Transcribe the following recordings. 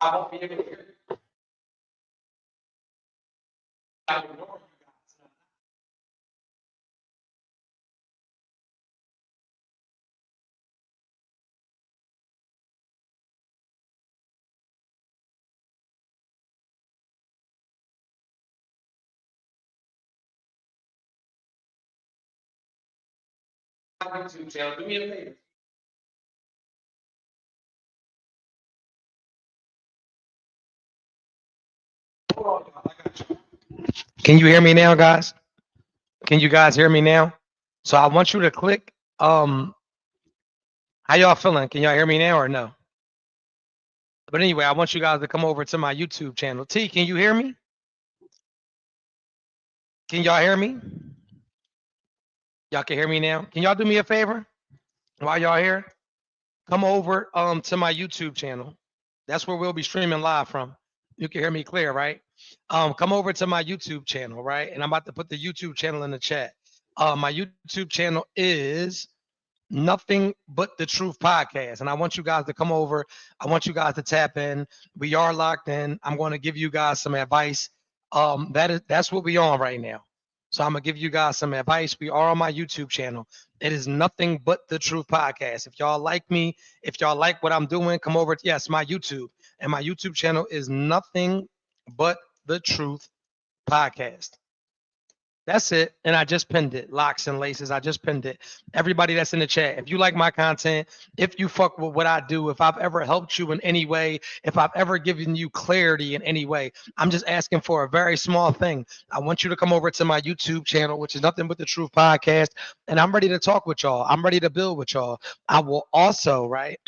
I won't be able to hear you. I ignore you guys. YouTube channel. Do me a favor. Hold on, I got you. Can you hear me now, guys? Can you guys hear me now? So I want you to click. How y'all feeling? Can y'all hear me now or no? But anyway, I want you guys to come over to my YouTube channel. T, can you hear me? Can y'all hear me? Y'all can hear me now. Can y'all do me a favor while y'all here? Come over to my YouTube channel. That's where we'll be streaming live from. You can hear me clear, right? Come over to my YouTube channel, right? And I'm about to put the YouTube channel in the chat. My YouTube channel is Nothing But the Truth Podcast. And I want you guys to come over. I want you guys to tap in. We are locked in. I'm going to give you guys some advice. That's what we on right now. So I'm gonna give you guys some advice. We are on my YouTube channel. It is Nothing But the Truth Podcast. If y'all like me, if y'all like what I'm doing, come over to my YouTube. And my YouTube channel is Nothing But the Truth Podcast. That's it. And I just pinned it. Locks and laces. I just pinned it. Everybody that's in the chat, if you like my content, if you fuck with what I do, if I've ever helped you in any way, if I've ever given you clarity in any way, I'm just asking for a very small thing. I want you to come over to my YouTube channel, which is Nothing But the Truth Podcast. And I'm ready to talk with y'all. I'm ready to build with y'all. I will also, right?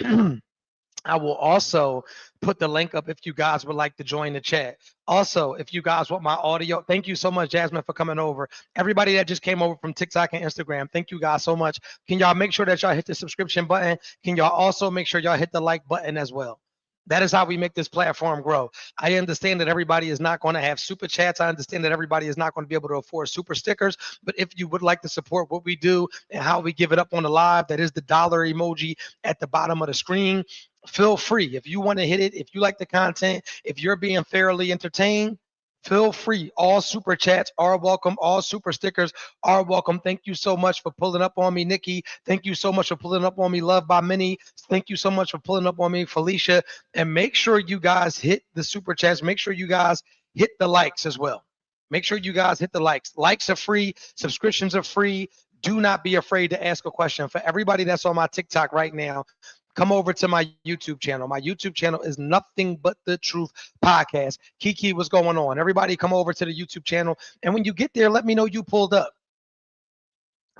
I will also put the link up if you guys would like to join the chat. Also, if you guys want my audio, thank you so much, Jasmine, for coming over. Everybody that just came over from TikTok and Instagram, thank you guys so much. Can y'all make sure that y'all hit the subscription button? Can y'all also make sure y'all hit the like button as well? That is how we make this platform grow. I understand that everybody is not going to have super chats. I understand that everybody is not going to be able to afford super stickers. But if you would like to support what we do and how we give it up on the live, that is the dollar emoji at the bottom of the screen. Feel free. If you want to hit it, if you like the content, if you're being fairly entertained, feel free. All super chats are welcome. All super stickers are welcome. Thank you so much for pulling up on me, Nikki. Thank you so much for pulling up on me, Love by Many. Thank you so much for pulling up on me, Felicia. And make sure you guys hit the super chats. Make sure you guys hit the likes as well. Make sure you guys hit the likes. Likes are free. Subscriptions are free. Do not be afraid to ask a question. For everybody that's on my TikTok right now, come over to my YouTube channel. My YouTube channel is Nothing But the Truth Podcast. Kiki, what's going on? Everybody come over to the YouTube channel. And when you get there, let me know you pulled up.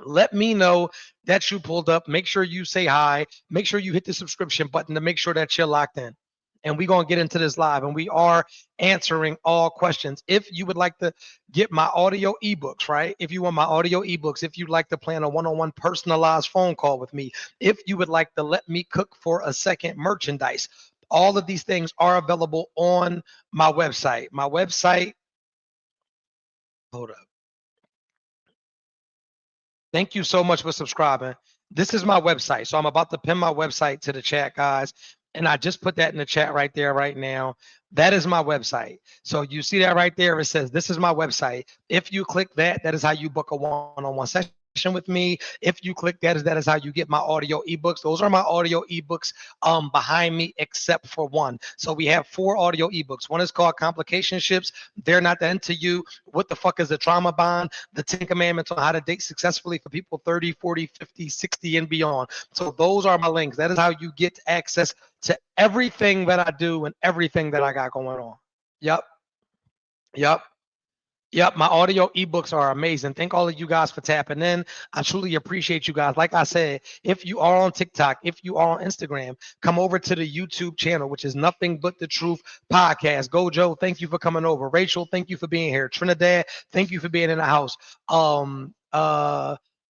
Let me know that you pulled up. Make sure you say hi. Make sure you hit the subscription button to make sure that you're locked in. And we're going to get into this live, and we are answering all questions. If you would like to get my audio ebooks, right? If you want my audio ebooks, if you'd like to plan a one-on-one personalized phone call with me, if you would like to let me cook for a second merchandise, all of these things are available on my website. My website, hold up. Thank you so much for subscribing. This is my website. So I'm about to pin my website to the chat, guys. And I just put that in the chat right there, right now. That is my website. So you see that right there. It says, this is my website. If you click that, that is how you book a one-on-one session with me. If you click that, that is how you get my audio ebooks. Those are my audio ebooks behind me, except for one. So we have 4 audio ebooks. One is called Complicationships. They're Not the End to You. What the fuck is a trauma bond? The 10 commandments on how to date successfully for people 30, 40, 50, 60 and beyond. So those are my links. That is how you get access to everything that I do and everything that I got going on. Yep. My audio ebooks are amazing. Thank all of you guys for tapping in. I truly appreciate you guys. Like I said, if you are on TikTok, if you are on Instagram, come over to the YouTube channel, which is Nothing But the Truth Podcast. Gojo, thank you for coming over. Rachel, thank you for being here. Trinidad, thank you for being in the house.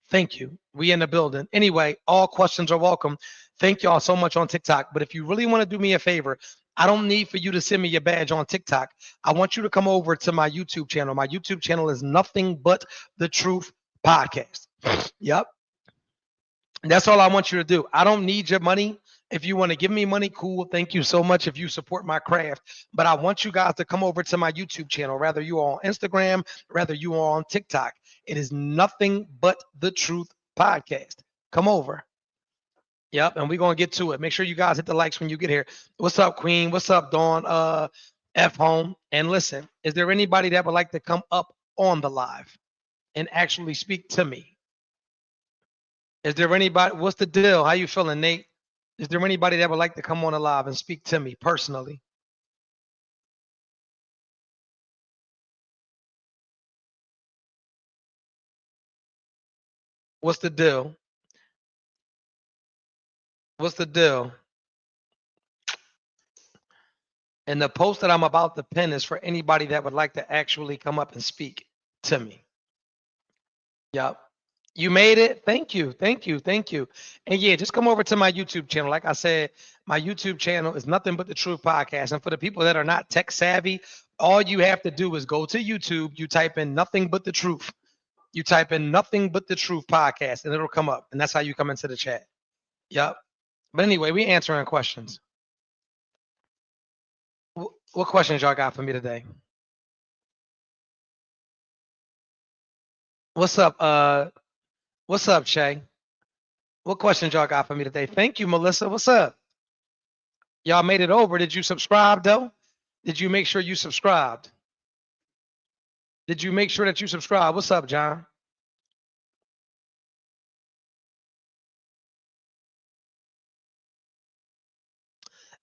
Thank you. We in the building. Anyway, all questions are welcome. Thank y'all so much on TikTok. But if you really want to do me a favor, I don't need for you to send me your badge on TikTok. I want you to come over to my YouTube channel. My YouTube channel is Nothing But the Truth Podcast. Yep. That's all I want you to do. I don't need your money. If you want to give me money, cool. Thank you so much if you support my craft. But I want you guys to come over to my YouTube channel, whether you are on Instagram, whether you are on TikTok. It is Nothing But the Truth Podcast. Come over. Yep, and we're gonna get to it. Make sure you guys hit the likes when you get here. What's up, Queen? What's up, Dawn? F home. And listen, is there anybody that would like to come up on the live and actually speak to me? Is there anybody? What's the deal? How you feeling, Nate? Is there anybody that would like to come on the live and speak to me personally? What's the deal? What's the deal? And the post that I'm about to pin is for anybody that would like to actually come up and speak to me. Yep. You made it. Thank you. Thank you. Thank you. And yeah, just come over to my YouTube channel. Like I said, my YouTube channel is Nothing But the Truth Podcast. And for the people that are not tech savvy, all you have to do is go to YouTube. You type in Nothing But the Truth. You type in Nothing But the Truth Podcast, and it'll come up. And that's how you come into the chat. Yep. But anyway, we answering questions. What questions y'all got for me today? What's up? What's up, Shay? What questions y'all got for me today? Thank you, Melissa. What's up? Y'all made it over. Did you subscribe though? Did you make sure you subscribed? Did you make sure that you subscribe? What's up, John?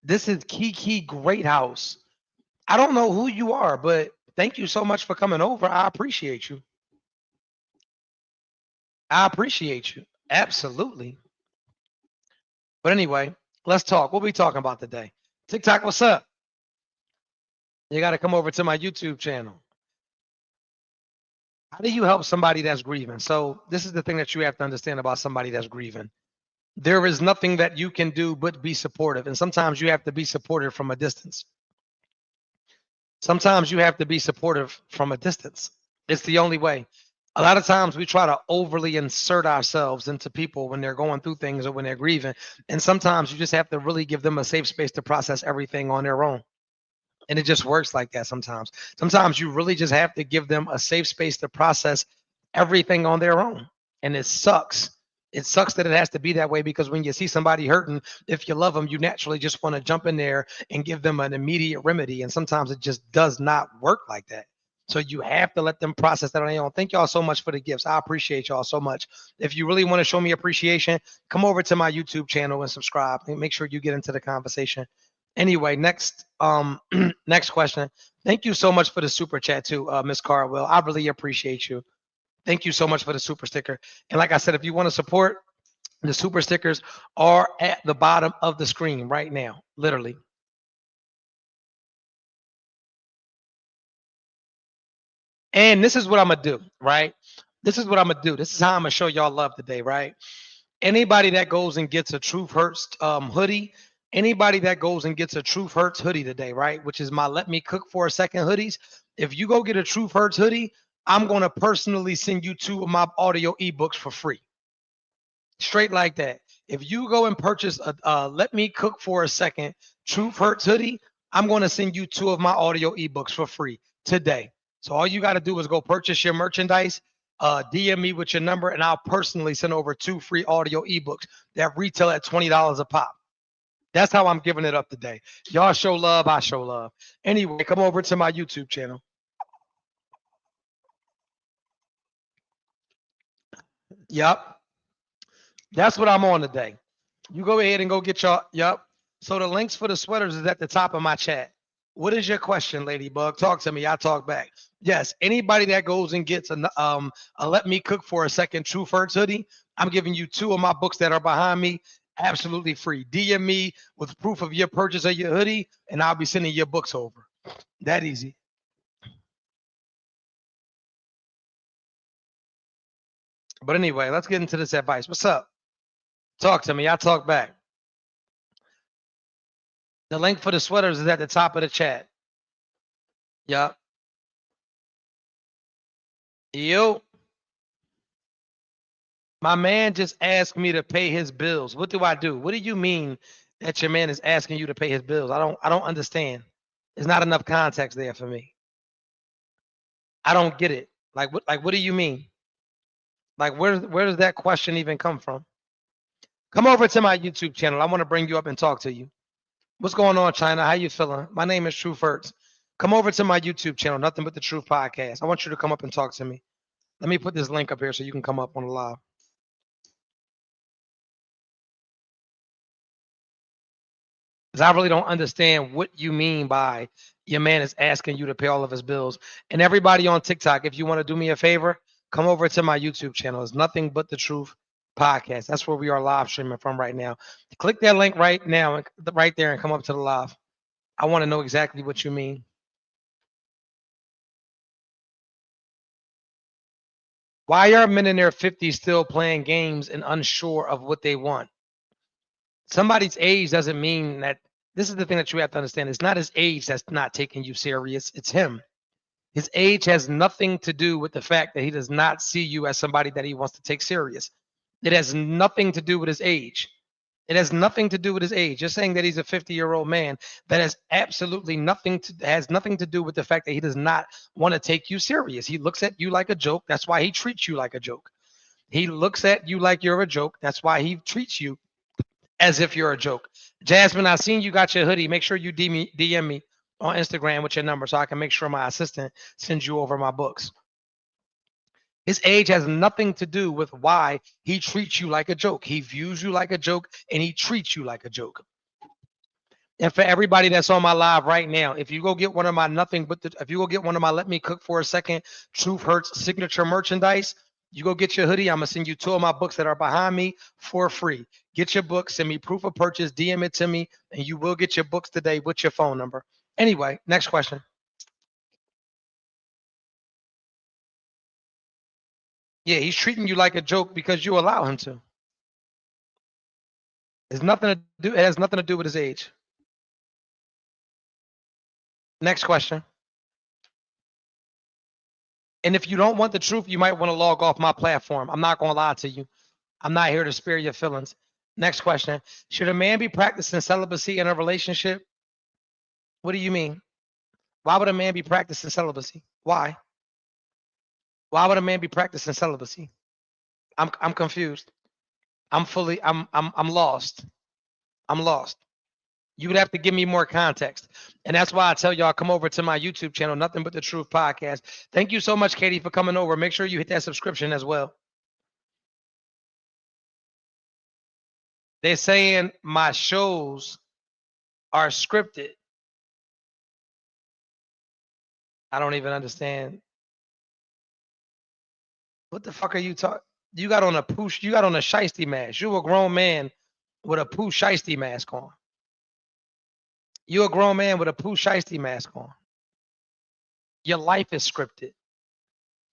This is Kiki Greathouse. I don't know who you are, but thank you so much for coming over. I appreciate you. I appreciate you. Absolutely. But anyway, let's talk. What we talking about today? TikTok, what's up? You got to come over to my YouTube channel. How do you help somebody that's grieving? So this is the thing that you have to understand about somebody that's grieving. There is nothing that you can do but be supportive. And sometimes you have to be supportive from a distance. Sometimes you have to be supportive from a distance. It's the only way. A lot of times we try to overly insert ourselves into people when they're going through things or when they're grieving. And sometimes you just have to really give them a safe space to process everything on their own. And it just works like that sometimes. Sometimes you really just have to give them a safe space to process everything on their own. And it sucks. It sucks that it has to be that way because when you see somebody hurting, if you love them, you naturally just want to jump in there and give them an immediate remedy. And sometimes it just does not work like that. So you have to let them process that on their own. Thank y'all so much for the gifts. I appreciate y'all so much. If you really want to show me appreciation, come over to my YouTube channel and subscribe and make sure you get into the conversation. Anyway, next next question. Thank you so much for the super chat too, Miss Carwell. I really appreciate you. Thank you so much for the super sticker. And like I said, if you want to support, the super stickers are at the bottom of the screen right now, literally. And this is what I'm gonna do, right? This is what I'm gonna do. This is how I'm gonna show y'all love today, right? Anybody that goes and gets a Truth Hurts hoodie, anybody that goes and gets a Truth Hurts hoodie today, right? Which is my Let Me Cook for a Second hoodies. If you go get a Truth Hurts hoodie, I'm gonna personally send you 2 of my audio ebooks for free. Straight like that. If you go and purchase a Let Me Cook for a Second Truth Hurts hoodie, I'm gonna send you 2 of my audio ebooks for free today. So all you got to do is go purchase your merchandise, DM me with your number, and I'll personally send over 2 free audio ebooks that retail at $20 a pop. That's how I'm giving it up today. Y'all show love, I show love. Anyway, come over to my YouTube channel. Yep. That's what I'm on today. You go ahead and go get your, yep. So the links for the sweaters is at the top of my chat. What is your question, Ladybug? Talk to me. I talk back. Yes, anybody that goes and gets a Let Me Cook for a Second Truth Hurts hoodie, I'm giving you 2 of my books that are behind me absolutely free. DM me with proof of your purchase of your hoodie, and I'll be sending your books over. That easy. But anyway, let's get into this advice. What's up? Talk to me. I talk back. The link for the sweaters is at the top of the chat. Yep. Yo. My man just asked me to pay his bills. What do I do? What do you mean that your man is asking you to pay his bills. I don't understand. There's not enough context there for me. I don't get it. What do you mean? Like where does that question even come from? Come over to my YouTube channel. I want to bring you up and talk to you. What's going on, China? How you feeling? My name is Truth Hurts. Come over to my YouTube channel, Nothing But the Truth Podcast. I want you to come up and talk to me. Let me put this link up here so you can come up on the live. Because I really don't understand what you mean by your man is asking you to pay all of his bills. And everybody on TikTok, if you want to do me a favor, come over to my YouTube channel. It's Nothing But the Truth Podcast. That's where we are live streaming from right now. Click that link right now, right there, and come up to the live. I want to know exactly what you mean. Why are men in their 50s still playing games and unsure of what they want? Somebody's age doesn't mean that. This is the thing that you have to understand. It's not his age that's not taking you serious. It's him. His age has nothing to do with the fact that he does not see you as somebody that he wants to take serious. It has nothing to do with his age. It has nothing to do with his age. You're saying that he's a 50-year-old man. That has absolutely nothing to do with the fact that he does not want to take you serious. He looks at you like a joke. That's why he treats you like a joke. He looks at you like you're a joke. That's why he treats you as if you're a joke. Jasmine, I seen you got your hoodie. Make sure you DM me on Instagram with your number so I can make sure my assistant sends you over my books. His age has nothing to do with why he treats you like a joke. He views you like a joke and he treats you like a joke. And for everybody that's on my live right now, if you go get one of my Let Me Cook for a Second Truth Hurts signature merchandise, you go get your hoodie. I'm gonna send you 2 of my books that are behind me for free. Get your book, send me proof of purchase, DM it to me, and you will get your books today with your phone number. Anyway, next question. Yeah, he's treating you like a joke because you allow him to. It has nothing to do with his age. Next question. And if you don't want the truth, you might want to log off my platform. I'm not gonna lie to you. I'm not here to spare your feelings. Next question. Should a man be practicing celibacy in a relationship? What do you mean? Why would a man be practicing celibacy? Why? Why would a man be practicing celibacy? I'm confused. I'm lost. I'm lost. You would have to give me more context. And that's why I tell y'all, come over to my YouTube channel, Nothing But the Truth Podcast. Thank you so much, Katie, for coming over. Make sure you hit that subscription as well. They're saying my shows are scripted. I don't even understand. What the fuck are you talking? You got on a shiesty mask. You a grown man with a poo shiesty mask on. You a grown man with a poo shiesty mask on. Your life is scripted.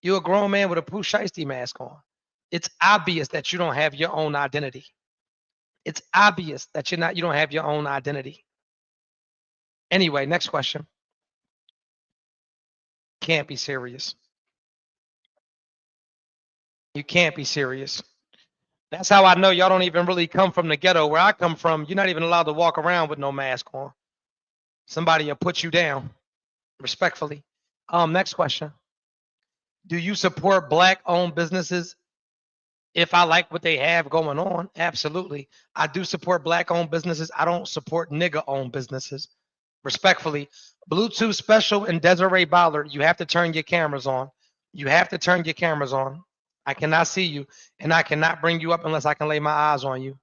You a grown man with a poo shiesty mask on. It's obvious that you don't have your own identity. It's obvious that you don't have your own identity. Anyway, next question. Can't be serious. You can't be serious. That's how I know y'all don't even really come from the ghetto. Where I come from, you're not even allowed to walk around with no mask on. Somebody will put you down, respectfully. Next question. Do you support Black-owned businesses? If I like what they have going on, absolutely. I do support Black-owned businesses. I don't support nigga-owned businesses. Respectfully. Bluetooth Special and Desiree Ballard, you have to turn your cameras on. You have to turn your cameras on. I cannot see you, and I cannot bring you up unless I can lay my eyes on you.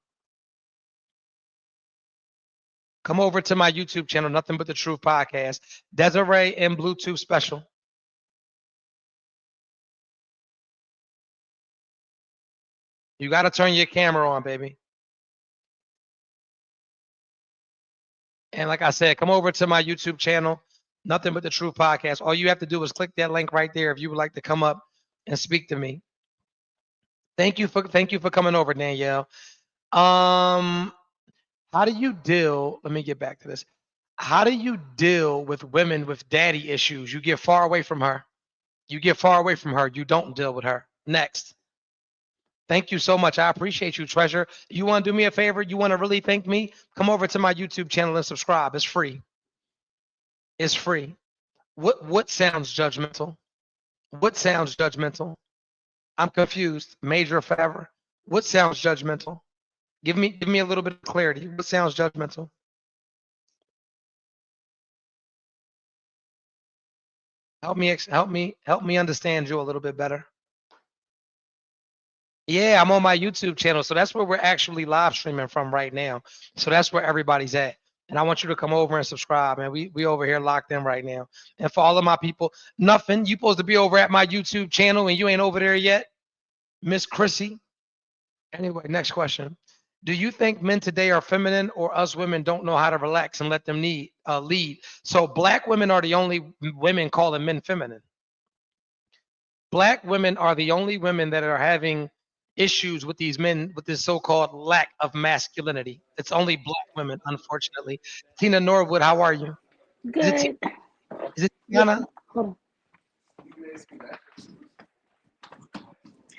Come over to my YouTube channel, Nothing But the Truth Podcast. Desiree and Bluetooth Special. You got to turn your camera on, baby. And like I said, come over to my YouTube channel, Nothing But the Truth Podcast. All you have to do is click that link right there if you would like to come up and speak to me. Thank you for coming over, Danielle. How do you deal? Let me get back to this. How do you deal with women with daddy issues? You get far away from her. You get far away from her. You don't deal with her. Next. Thank you so much. I appreciate you, Treasure. You want to do me a favor? You want to really thank me? Come over to my YouTube channel and subscribe. It's free. It's free. What sounds judgmental? What sounds judgmental? I'm confused. Major favor. What sounds judgmental? Give me a little bit of clarity. What sounds judgmental? Help me understand you a little bit better. Yeah, I'm on my YouTube channel. So that's where we're actually live streaming from right now. So that's where everybody's at. And I want you to come over and subscribe. And we over here locked in right now. And for all of my people, nothing. You supposed to be over at my YouTube channel and you ain't over there yet, Miss Chrissy. Anyway, next question. Do you think men today are feminine or us women don't know how to relax and let them lead? So black women are the only women calling men feminine. Black women are the only women that are having issues with these men with this so-called lack of masculinity. It's only black women, unfortunately. Tina Norwood, how are you? Is it Good. is it Yeah, Tiana? hold on.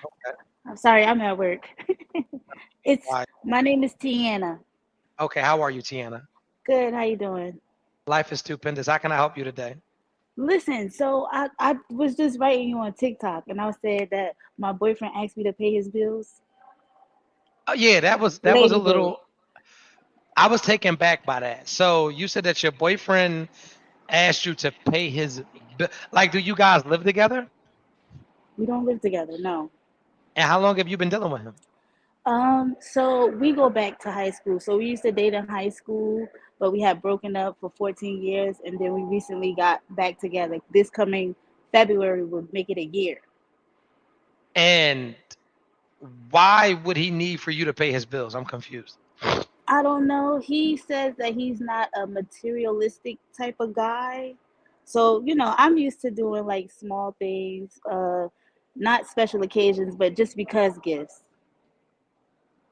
Okay. I'm sorry, I'm at work. All right. My name is Tiana. Okay, how are you, Tiana? Good, how you doing? Life is stupendous. How can I help you today? Listen, so I was just writing you on TikTok and I said that my boyfriend asked me to pay his bills. Oh yeah, that was a Lady boy. little. I was taken back by that. So you said that your boyfriend asked you to pay his like, do you guys live together? We don't live together, no. And how long have you been dealing with him? So we go back to high school. So we used to date in high school, but we had broken up for 14 years and then we recently got back together. This coming February would make it a year. And why would he need for you to pay his bills? I'm confused. I don't know. He says that he's not a materialistic type of guy. So, I'm used to doing like small things, not special occasions, but just because gifts.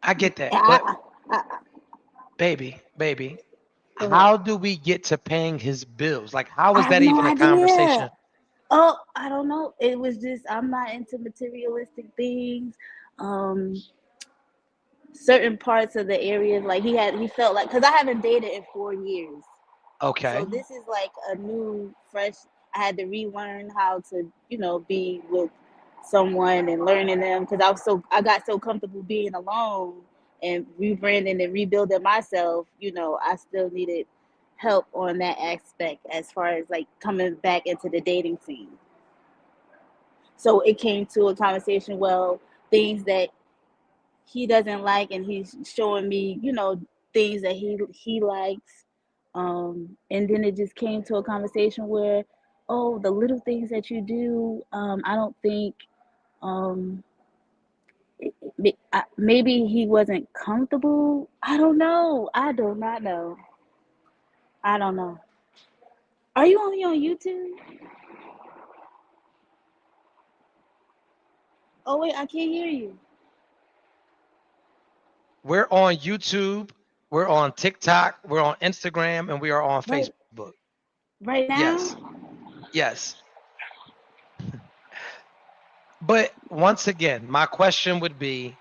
I get that. But I, I, I baby, go ahead. how do we get to paying his bills? Like, how I is have that no even a idea. conversation? Oh, I don't know. It was just, I'm not into materialistic things. Um, Certain parts of the areas, like he felt like, because I haven't dated in 4 years. So Okay. this is like a new, fresh. I had to relearn how to, be with someone and learning them because I got so comfortable being alone and rebranding and rebuilding myself. I still needed help on that aspect as far as like coming back into the dating scene. So it came to a conversation. Well, things that he doesn't like, and he's showing me, things that he likes. And then it just came to a conversation where, oh, the little things that you do, I don't think, um, maybe he wasn't comfortable. I don't know. I do not know. I don't know. Are you only on YouTube? Oh wait, I can't hear you. We're on YouTube, we're on TikTok, we're on Instagram, and we are on Right, Facebook. right now. Yes. Yes. But once again, my question would be,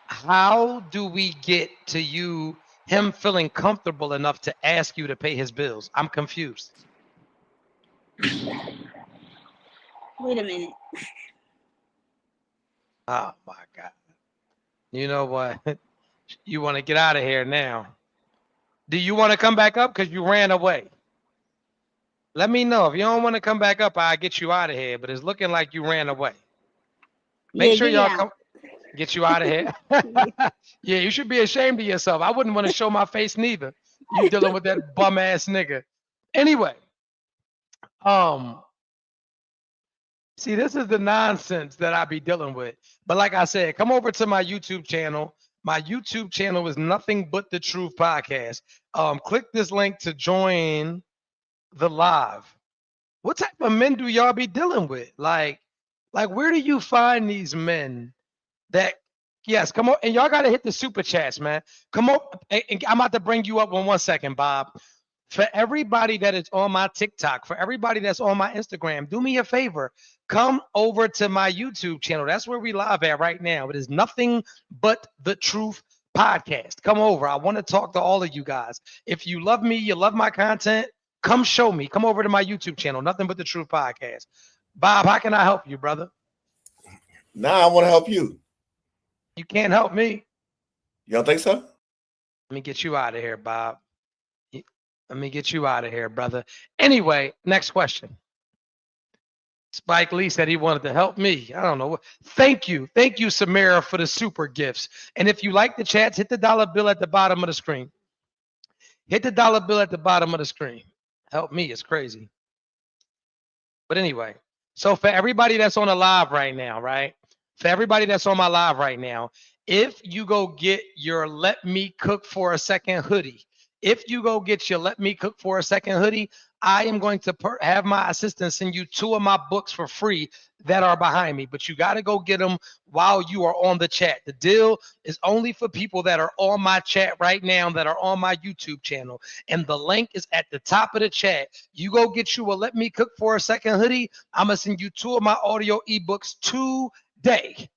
how do we get to him feeling comfortable enough to ask you to pay his bills? I'm confused. Wait a minute. Oh my God. You know what? You want to get out of here now. Do you want to come back up? Because you ran away. Let me know. If you don't want to come back up, I'll get you out of here. But it's looking like you ran away. Make Yeah, sure get me y'all out. come get you out of here. Yeah, you should be ashamed of yourself. I wouldn't want to show my face neither. You dealing with that bum ass nigga. Anyway, um, see, this is the nonsense that I be dealing with. But like I said, come over to my YouTube channel. My YouTube channel is Nothing But the Truth Podcast. Click this link to join the live. What type of men do y'all be dealing with? Like where do you find these men that yes, come on, and y'all gotta hit the super chats, man. Come on, and I'm about to bring you up in 1 second, Bob. For everybody that is on my TikTok, for everybody that's on my Instagram, do me a favor. Come over to my YouTube channel. That's where we live at right now. It is Nothing But the Truth Podcast. Come over. I want to talk to all of you guys. If you love me, you love my content, come show me. Come over to my YouTube channel, Nothing But the Truth Podcast. Bob, how can I help you, brother? Now I want to help you. You can't help me. You don't think so? Let me get you out of here, Bob. Let me get you out of here, brother. Anyway, next question. Spike Lee said he wanted to help me. I don't know. Thank you. Thank you, Samira, for the super gifts. And if you like the chats, hit the dollar bill at the bottom of the screen. Hit the dollar bill at the bottom of the screen. Help me. It's crazy. But anyway, so for everybody that's on the live right now, right? For everybody that's on my live right now, if you go get your Let Me Cook for a Second hoodie, if you go get your Let Me Cook for a Second hoodie, I am going to have my assistant send you 2 of my books for free that are behind me. But you got to go get them while you are on the chat. The deal is only for people that are on my chat right now, that are on my YouTube channel. And the link is at the top of the chat. You go get you a Let Me Cook for a Second hoodie. I'm going to send you 2 of my audio ebooks today.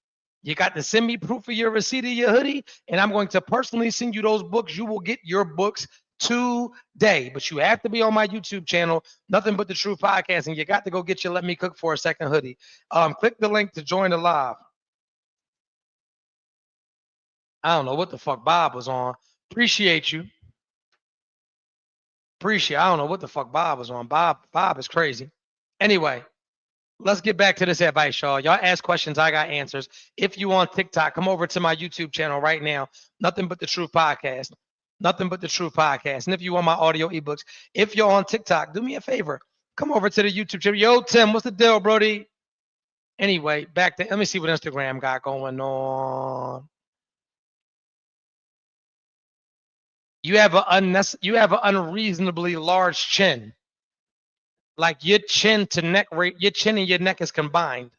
You got to send me proof of your receipt of your hoodie, and I'm going to personally send you those books. You will get your books today, but you have to be on my YouTube channel, Nothing But the Truth Podcast, and you got to go get your Let Me Cook for a Second hoodie. Click the link to join the live. I don't know what the fuck Bob was on. Appreciate you. I don't know what the fuck Bob was on. Bob is crazy. Anyway. Let's get back to this advice, y'all. Y'all ask questions, I got answers. If you on TikTok, come over to my YouTube channel right now, Nothing But the Truth Podcast. Nothing But the Truth Podcast. And if you want my audio ebooks, if you're on TikTok, do me a favor. Come over to the YouTube channel. Yo, Tim, what's the deal, Brody? Anyway, back to, let me see what Instagram got going on. You have an unreasonably large chin. Like your chin to neck rate, your chin and your neck is combined.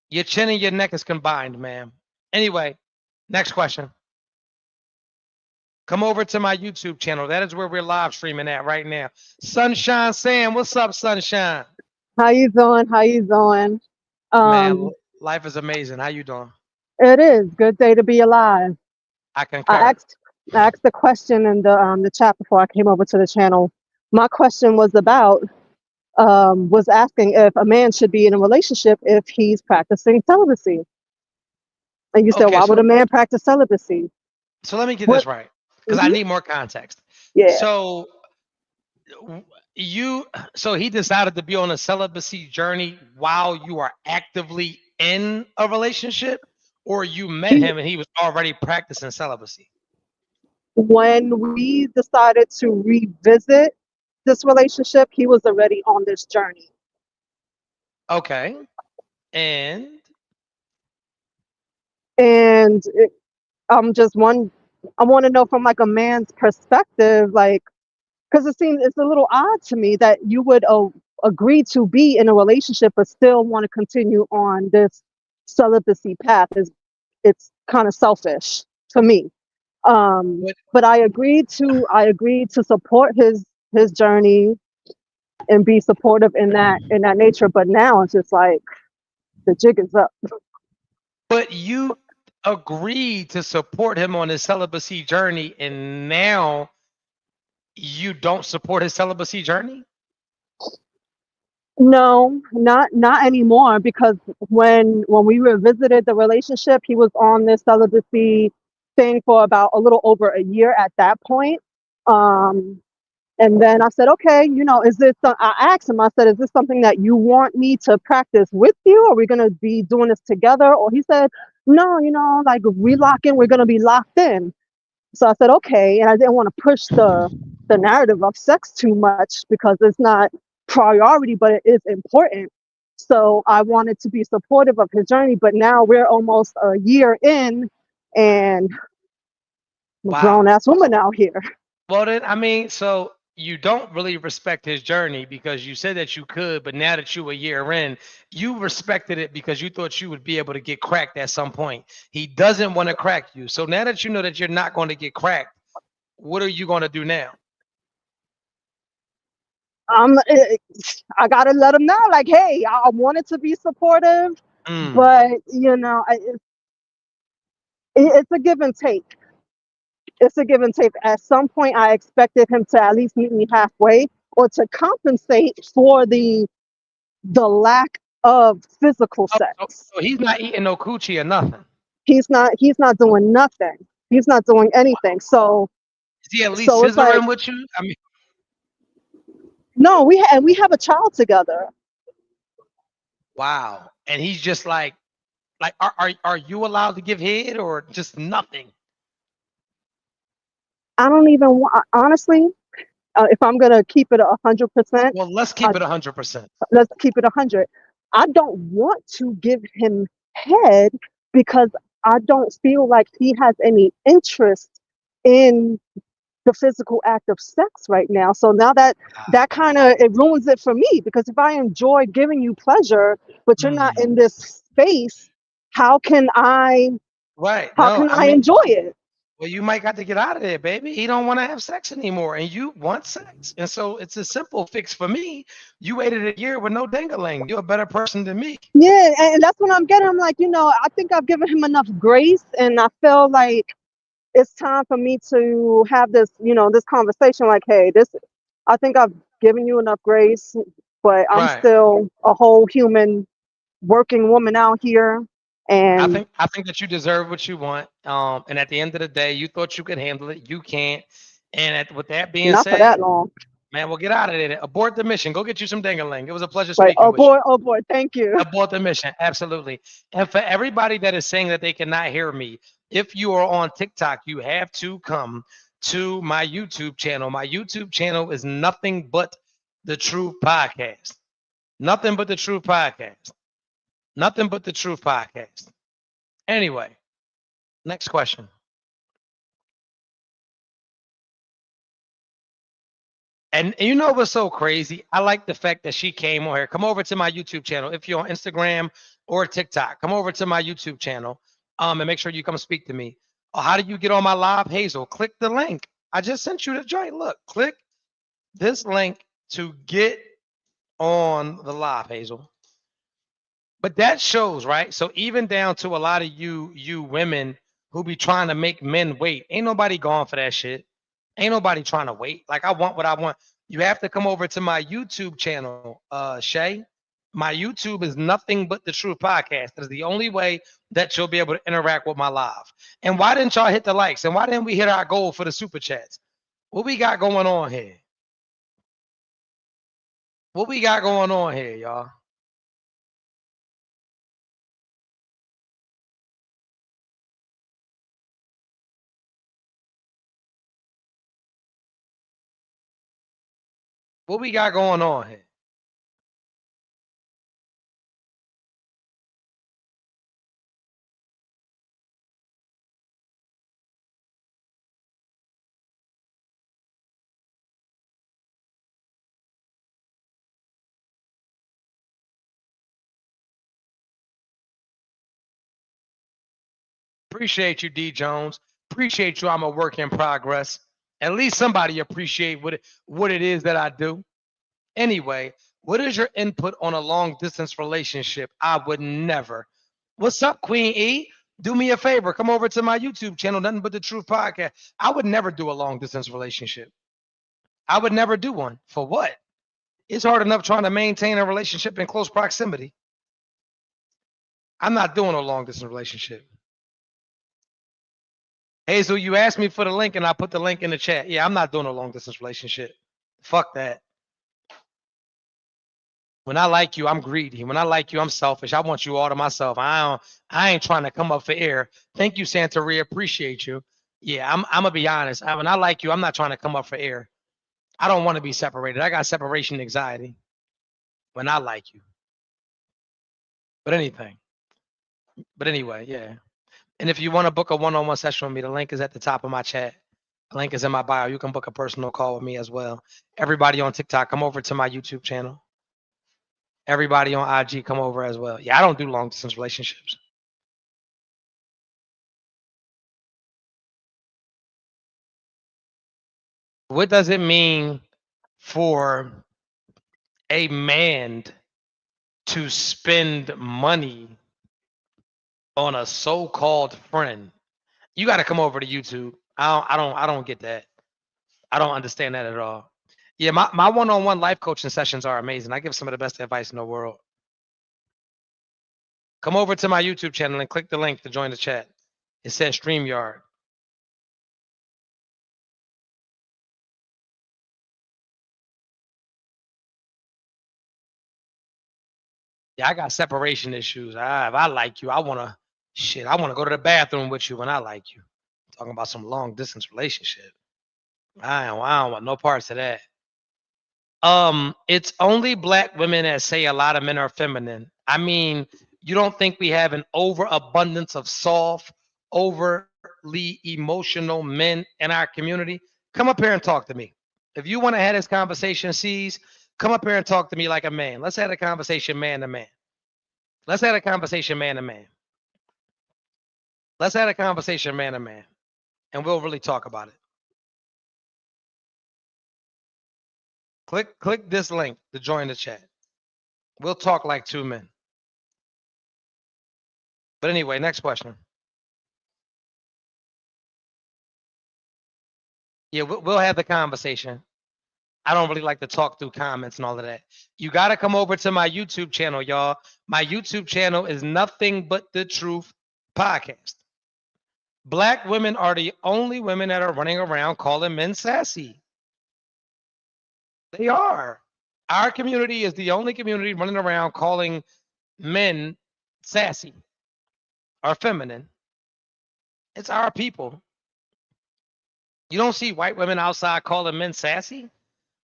Your chin and your neck is combined, ma'am. Anyway, next question. Come over to my YouTube channel. That is where we're live streaming at right now. Sunshine Sam, what's up, Sunshine? How you doing? Man, life is amazing. How you doing? It is good day to be alive. I concur. I asked the question in the chat before I came over to the channel. My question was asking if a man should be in a relationship if he's practicing celibacy. And you said, Okay, why would a man practice celibacy? So let me get this right, because I need more context. Yeah. So he decided to be on a celibacy journey while you are actively in a relationship, or you met him and he was already practicing celibacy? When we decided to revisit this relationship, he was already on this journey. Okay. And I want to know from like a man's perspective, like, because it's a little odd to me that you would agree to be in a relationship but still want to continue on this celibacy path. It's kind of selfish to me. But I agreed to support his journey and be supportive in that nature. But now it's just like the jig is up. But you agreed to support him on his celibacy journey, and now you don't support his celibacy journey? No, not anymore, because when we revisited the relationship, he was on this celibacy thing for about a little over a year at that point. And then I said, okay, I asked him, I said, is this something that you want me to practice with you? Are we going to be doing this together? Or he said, no, like if we lock in, we're going to be locked in. So I said, okay. And I didn't want to push the narrative of sex too much because it's not priority, but it is important. So I wanted to be supportive of his journey, but now we're almost a year in and I'm a grown ass woman out here. Well, then, so you don't really respect his journey because you said that you could, but now that you a year in, you respected it because you thought you would be able to get cracked at some point. He doesn't want to crack you. So now that you know that you're not going to get cracked, what are you going to do now? I gotta let him know, like, hey, I wanted to be supportive, Mm, but it's a give and take. It's a give and take. At some point, I expected him to at least meet me halfway, or to compensate for the lack of physical oh, so, sex. so he's not eating no coochie or nothing. He's not doing nothing. He's not doing anything. Is he at least So it's like, scissoring with you? I mean, no, we have a child together. wow. And he's just like, are you allowed to give head or just nothing? I don't even want, honestly, if I'm gonna keep it 100%, Well, let's I, keep it 100%. let's keep it 100. I don't want to give him head because I don't feel like he has any interest in the physical act of sex right now. So now that kind of, it ruins it for me, because if I enjoy giving you pleasure, but you're not in Mm, this space, how can I right. how No, can I I mean, enjoy it? well, you might got to get out of there, baby. He don't want to have sex anymore, and you want sex. And so it's a simple fix for me. You waited a year with no dingaling. You're a better person than me. Yeah, and that's what I'm getting. I'm like, I think I've given him enough grace, and I feel like it's time for me to have this conversation. Like, hey, I think I've given you enough grace, but I'm Right. still a whole human working woman out here, and I think that you deserve what you want. And at the end of the day, you thought you could handle it. You can't. And with that being not for said, that long. man, we'll get out of there. Abort the mission. Go get you some dingaling. It was a pleasure Like, speaking with you. oh boy, thank you. Abort the mission. Absolutely. And for everybody that is saying that they cannot hear me, if you are on TikTok, you have to come to my YouTube channel. My YouTube channel is Nothing But the Truth Podcast. Nothing But the Truth Podcast. Nothing But the Truth Podcast. Anyway, next question. And you know what's so crazy? I like the fact that she came on here. Come over to my YouTube channel. If you're on Instagram or TikTok, come over to my YouTube channel and make sure you come speak to me. How do you get on my live, Hazel? Click the link. I just sent you the joint. Look, click this link to get on the live, Hazel. But that shows, right? So even down to a lot of you women who be trying to make men wait. Ain't nobody going for that shit. Ain't nobody trying to wait. Like I want what I want. You have to come over to my YouTube channel, Shay. My YouTube is Nothing But the Truth Podcast. That is the only way that you'll be able to interact with my live. And why didn't y'all hit the likes? And why didn't we hit our goal for the super chats? What we got going on here? What we got going on here, y'all? What we got going on here? Appreciate you, D Jones. Appreciate you. I'm a work in progress. At least somebody appreciate what it is that I do. Anyway, what is your input on a long distance relationship? I would never. What's up, Queen E? Do me a favor. Come over to my YouTube channel, Nothing But the Truth Podcast. I would never do a long distance relationship. I would never do one. For what? It's hard enough trying to maintain a relationship in close proximity. I'm not doing a long distance relationship. Hazel, you asked me for the link and I put the link in the chat. Yeah, I'm not doing a long distance relationship. Fuck that. When I like you, I'm greedy. When I like you, I'm selfish. I want you all to myself. I ain't trying to come up for air. Thank you, Santeria. Appreciate you. Yeah, I'm gonna be honest. When I like you, I'm not trying to come up for air. I don't want to be separated. I got separation anxiety when I like you. But anything. But anyway, yeah. And if you want to book a one-on-one session with me, the link is at the top of my chat. The link is in my bio. You can book a personal call with me as well. Everybody on TikTok, come over to my YouTube channel. Everybody on IG, come over as well. Yeah, I don't do long distance relationships. What does it mean for a man to spend money on a so-called friend. You got to come over to YouTube. I don't get that. I don't understand that at all. Yeah, my one-on-one life coaching sessions are amazing. I give some of the best advice in the world. Come over to my YouTube channel and click the link to join the chat. It says StreamYard. Yeah, I got separation issues. If I like you, I want to go to the bathroom with you when I like you. Talking about some long distance relationship. I don't want no parts of that. It's only black women that say a lot of men are feminine. I mean, you don't think we have an overabundance of soft, overly emotional men in our community? Come up here and talk to me. If you want to have this conversation, C's, come up here and talk to me like a man. Let's have a conversation man to man. Let's have a conversation man to man. Let's have a conversation man to man. And we'll really talk about it. Click this link to join the chat. We'll talk like two men. But anyway, next question. Yeah, we'll have the conversation. I don't really like to talk through comments and all of that. You got to come over to my YouTube channel, y'all. My YouTube channel is Nothing But the Truth Podcast. Black women are the only women that are running around calling men sassy. They are. Our community is the only community running around calling men sassy or feminine. It's our people. You don't see white women outside calling men sassy.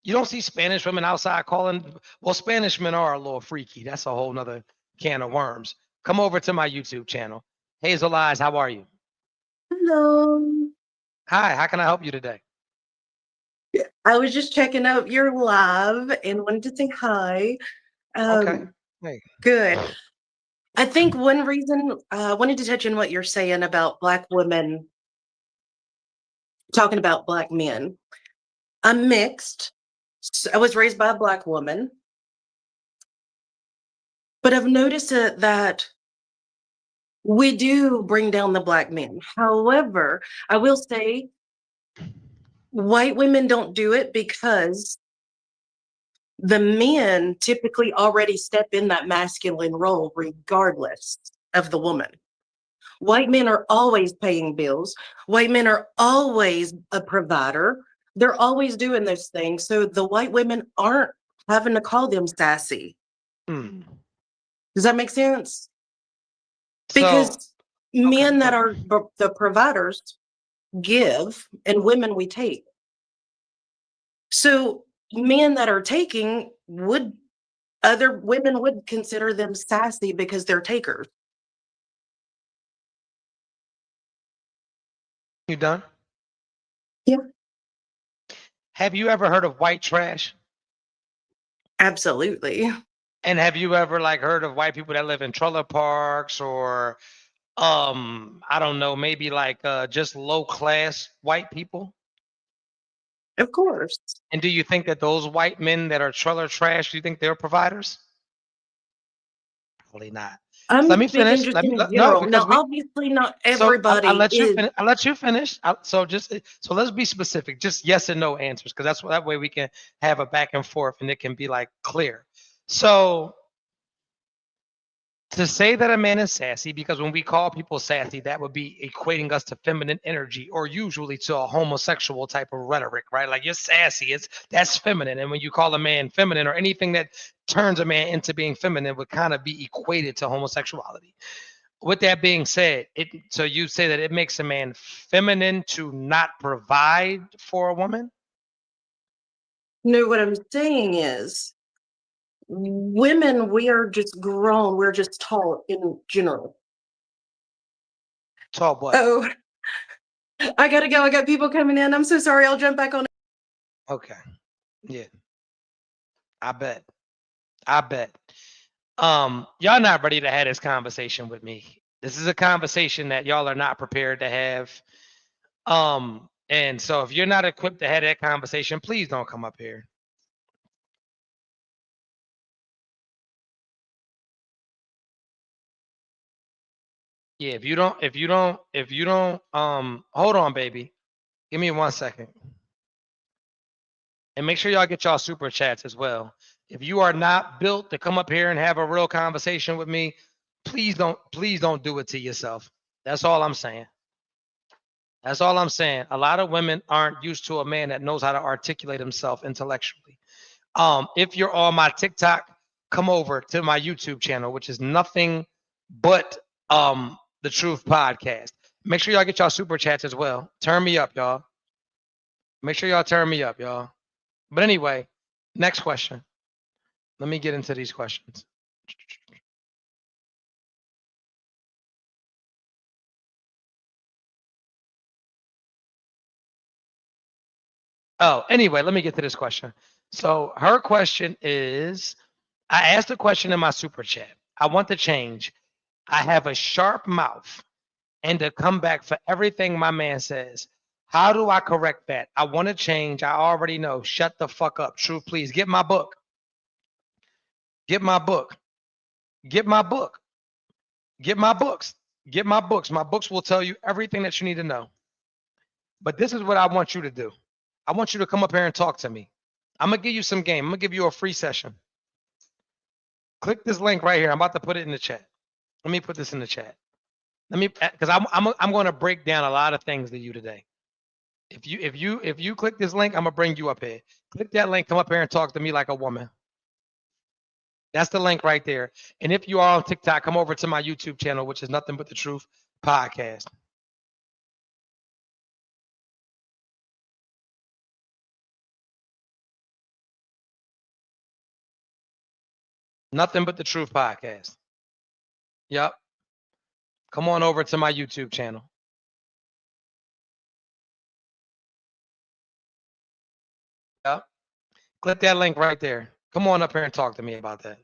You don't see Spanish women outside calling, well, Spanish men are a little freaky. That's a whole nother can of worms. Come over to my YouTube channel. Hazel Eyes, how are you? Hello. Hi, how can I help you today? I was just checking out your live and wanted to say hi. Okay. Hey. Good. I think one reason I wanted to touch on what you're saying about Black women, talking about Black men. I'm mixed. I was raised by a Black woman. But I've noticed that we do bring down the Black men. However, I will say white women don't do it because the men typically already step in that masculine role regardless of the woman. White men are always paying bills. White men are always a provider. They're always doing those things. So the white women aren't having to call them sassy. Hmm. Does that make sense? So, Because men okay. that are the providers give and women we take. So men that are taking other women would consider them sassy because they're takers. You done? Yeah. Have you ever heard of white trash? Absolutely. And have you ever heard of white people that live in trailer parks or I don't know, maybe just low class white people? Of course. And do you think that those white men that are trailer trash, do you think they're providers? Probably not. I'm Let me speaking finish. just in No, general. because Now, obviously not so everybody I'll let you is. finish. I'll let you finish. So let's be specific, just yes and no answers, because that way we can have a back and forth and it can be clear. So to say that a man is sassy, because when we call people sassy, that would be equating us to feminine energy or usually to a homosexual type of rhetoric, right? Like you're sassy, that's feminine. And when you call a man feminine or anything that turns a man into being feminine would kind of be equated to homosexuality. With that being said, so you say that it makes a man feminine to not provide for a woman? No, what I'm saying is women, we are just grown. We're just tall in general. Tall what? Oh, I gotta go. I got people coming in. I'm so sorry. I'll jump back on. Okay. Yeah. I bet. Y'all not ready to have this conversation with me. This is a conversation that y'all are not prepared to have. And so if you're not equipped to have that conversation, please don't come up here. Yeah, if you don't, hold on, baby. Give me 1 second. And make sure y'all get y'all super chats as well. If you are not built to come up here and have a real conversation with me, please don't do it to yourself. That's all I'm saying. That's all I'm saying. A lot of women aren't used to a man that knows how to articulate himself intellectually. If you're on my TikTok, come over to my YouTube channel, which is nothing but the Truth Podcast. Make sure y'all get y'all super chats as well. Turn me up, y'all. Make sure y'all turn me up, y'all. But anyway, next question. Let me get into these questions. Oh, anyway, let me get to this question. So her question is, I asked a question in my super chat. I want to change. I have a sharp mouth and a comeback for everything my man says. How do I correct that? I want to change. I already know. Shut the fuck up. Truth, please. Get my book. Get my book. Get my book. Get my books. Get my books. My books will tell you everything that you need to know. But this is what I want you to do. I want you to come up here and talk to me. I'm going to give you some game. I'm going to give you a free session. Click this link right here. I'm about to put it in the chat. Let me put this in the chat. Let me, because I'm going to break down a lot of things to you today. If you click this link, I'm gonna bring you up here. Click that link, come up here and talk to me like a woman. That's the link right there. And if you are on TikTok, come over to my YouTube channel, which is Nothing But the Truth Podcast. Nothing But the Truth Podcast. Yep. Come on over to my YouTube channel. Yep. Click that link right there. Come on up here and talk to me about that.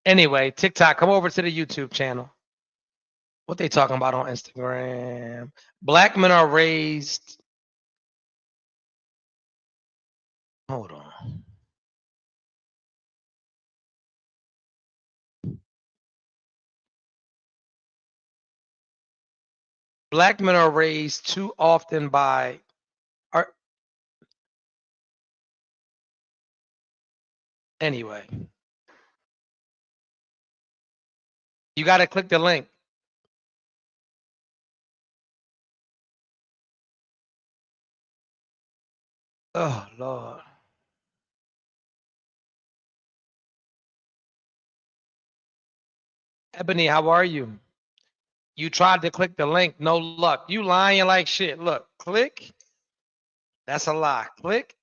Anyway, TikTok, come over to the YouTube channel. What they talking about on Instagram? Black men are raised. Hold on. Black men are raised too often by are anyway. You got to click the link. Oh Lord. Ebony, how are you? You tried to click the link, no luck. You lying like shit. Look, click. That's a lie. Click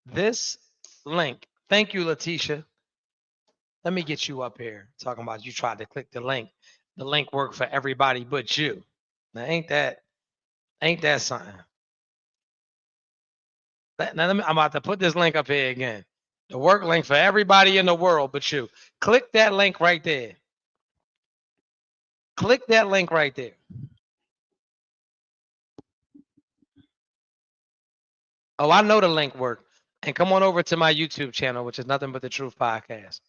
this link. Thank you, Letitia. Let me get you up here. Talking about you tried to click the link. The link worked for everybody but you. Now ain't that something? Now I'm about to put this link up here again. The work link for everybody in the world but you. Click that link right there. Click that link right there. Oh, I know the link worked. And come on over to my YouTube channel, which is Nothing But the Truth Podcast.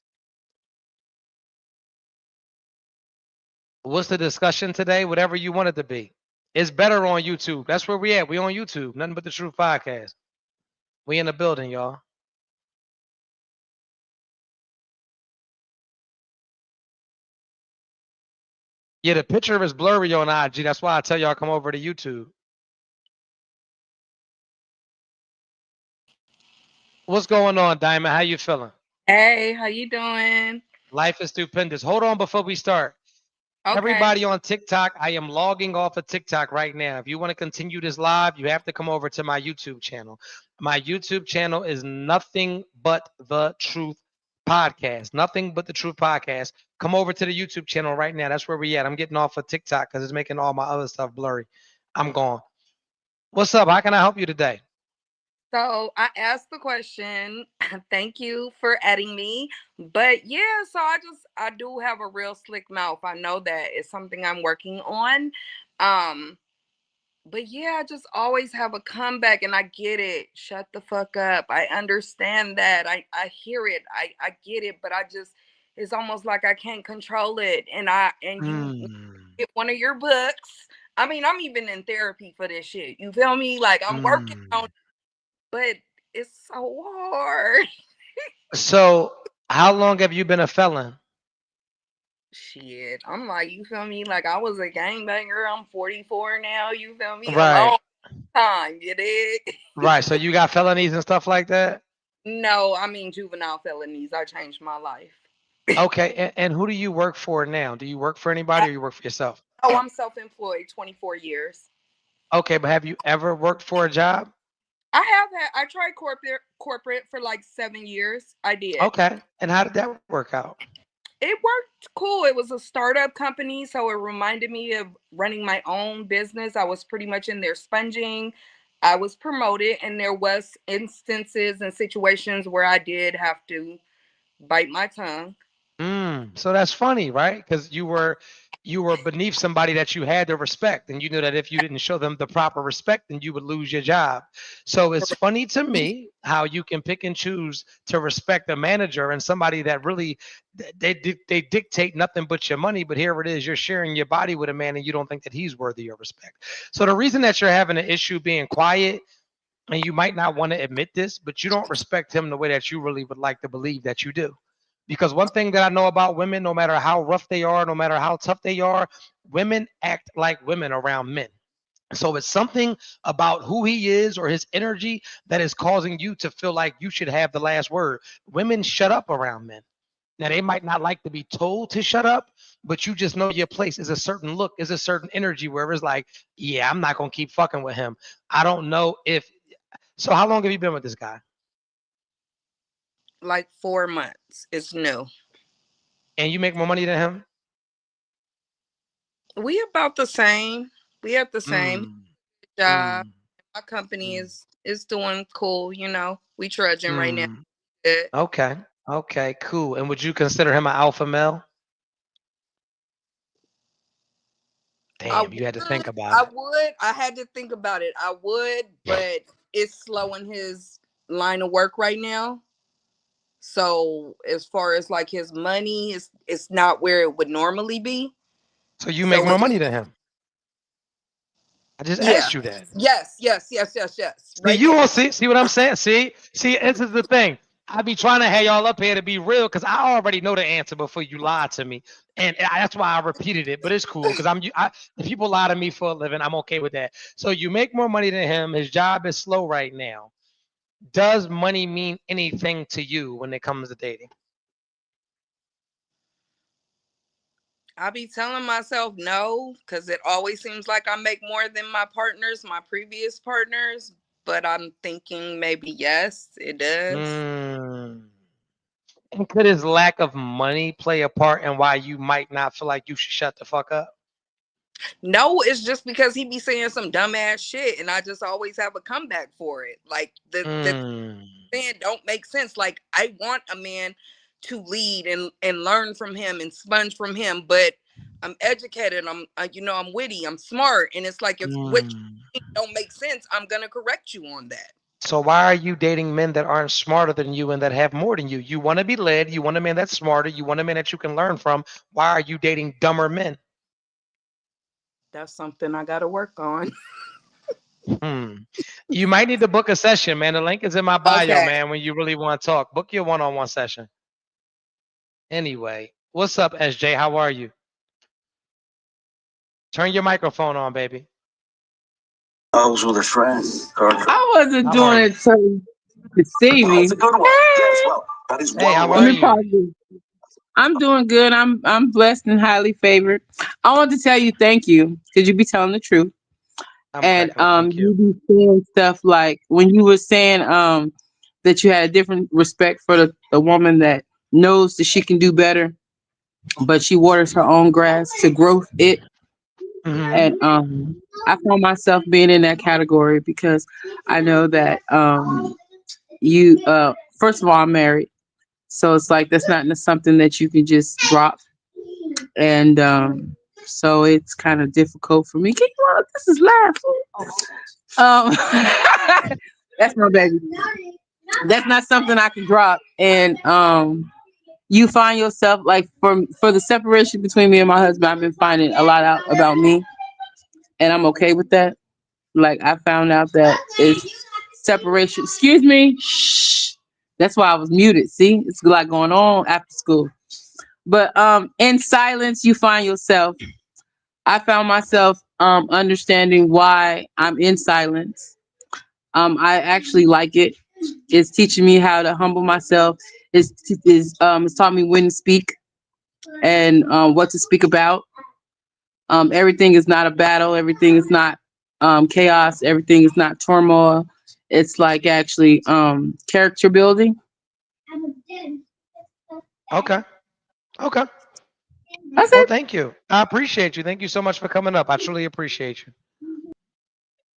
What's the discussion today? Whatever you want it to be. It's better on YouTube. That's where we at. We on YouTube. Nothing But the Truth Podcast. We in the building, y'all. Yeah, the picture is blurry on IG. That's why I tell y'all come over to YouTube. What's going on, Diamond? How you feeling? Hey, how you doing? Life is stupendous. Hold on before we start. Okay. Everybody on TikTok, I am logging off of TikTok right now. If you want to continue this live, you have to come over to my YouTube channel. My YouTube channel is Nothing But the Truth Podcast. Nothing But the Truth Podcast. Come over to the YouTube channel right now. That's where we at. I'm getting off of TikTok because it's making all my other stuff blurry. I'm gone. What's up? How can I help you today? So I asked the question. Thank you for adding me. But yeah, so I do have a real slick mouth. I know that it's something I'm working on. but yeah, I just always have a comeback, and I get it. Shut the fuck up. I understand that. I hear it. I get it, but it's almost like I can't control it. And you Mm, get one of your books. I mean, I'm even in therapy for this shit. You feel me? Like I'm working on mm. it, but it's so hard. So, how long have you been a felon? Shit. I'm like, you feel me? Like I was a gangbanger. I'm 44 now. You feel me? A Right, long time. You dig? right. So you got felonies and stuff like that? No, I mean juvenile felonies. I changed my life. Okay, and who do you work for now? Do you work for anybody or you work for yourself? Oh, I'm self-employed, 24 years. Okay, but have you ever worked for a job? I tried corporate for like 7 years. I did. Okay, and how did that work out? It worked cool. It was a startup company, so it reminded me of running my own business. I was pretty much in there sponging. I was promoted, and there was instances and situations where I did have to bite my tongue. So that's funny, right? Because you were beneath somebody that you had to respect, and you knew that if you didn't show them the proper respect, then you would lose your job. So it's funny to me how you can pick and choose to respect a manager and somebody that really they dictate nothing but your money. But here it is, you're sharing your body with a man, and you don't think that he's worthy of respect. So the reason that you're having an issue being quiet, and you might not want to admit this, but you don't respect him the way that you really would like to believe that you do. Because one thing that I know about women, no matter how rough they are, no matter how tough they are, women act like women around men. So it's something about who he is or his energy that is causing you to feel like you should have the last word. Women shut up around men. Now they might not like to be told to shut up, but you just know your place is a certain look, is a certain energy where it's like, yeah, I'm not gonna keep fucking with him. I don't know if so. How long have you been with this guy? Like 4 months. It's new. And you make more money than him? We about the same. We at the same Mm, job. mm, My company mm, is doing cool, We trudging right now. mm. Good. Okay. Okay, cool. And would you consider him an alpha male? I Damn, you had to think would, about I it. would. I had to think about it. I would, but it's slowing his line of work right now. So as far as like his money, it's not where it would normally be. So you make So more it's money than him. I just yeah. asked you that. Yes. See, Right you now. all see what I'm saying? See, this is the thing. I be trying to have y'all up here to be real because I already know the answer before you lie to me, and that's why I repeated it. But it's cool because if people lie to me for a living, I'm okay with that. So you make more money than him. His job is slow right now. Does money mean anything to you when it comes to dating? I be telling myself no, because it always seems like I make more than my previous partners. But I'm thinking maybe yes, it does. Mm. And could his lack of money play a part in why you might not feel like you should shut the fuck up? No, it's just because he be saying some dumbass shit, and I just always have a comeback for it. Like the Mm. saying don't make sense. Like I want a man to lead and learn from him and sponge from him, but I'm educated. I'm witty. I'm smart, and it's like if what you Mm. think don't make sense, I'm gonna correct you on that. So why are you dating men that aren't smarter than you and that have more than you? You want to be led. You want a man that's smarter. You want a man that you can learn from. Why are you dating dumber men? That's something I gotta work on. Hmm. You might need to book a session, man. The link is in my bio, Okay. man. When you really want to talk, book your one-on-one session. Anyway, what's up, SJ? How are you? Turn your microphone on, baby. I was with a friend. I wasn't How are doing you? it so you could see me. That's a good one. Yes, well, that is Hey, how well Let are me worth. you? pause this. I'm doing good. I'm blessed and highly favored. I want to tell you thank you because you be telling the truth. I'm And cracking up. Thank you. you be saying stuff like when you were saying that you had a different respect for the woman that knows that she can do better, but she waters her own grass to growth it. Hmm. And I found myself being in that category because I know that you first of all, I'm married, so it's like that's not something that you can just drop. And so it's kind of difficult for me. Can you look? This is laughing. That's my baby. That's not something I can drop. And you find yourself like for the separation between me and my husband, I've been finding a lot out about me, and I'm okay with that. Like I found out that it's separation. Excuse me. Shh. That's why I was muted. See, it's a lot going on after school. But in silence, you find yourself. I found myself understanding why I'm in silence. I actually like it. It's teaching me how to humble myself. It's taught me when to speak and what to speak about. Everything is not a battle. Everything is not chaos. Everything is not turmoil. It's like actually character building. Okay. Okay. That's Well, it. thank you. I appreciate you. Thank you so much for coming up. I truly appreciate you.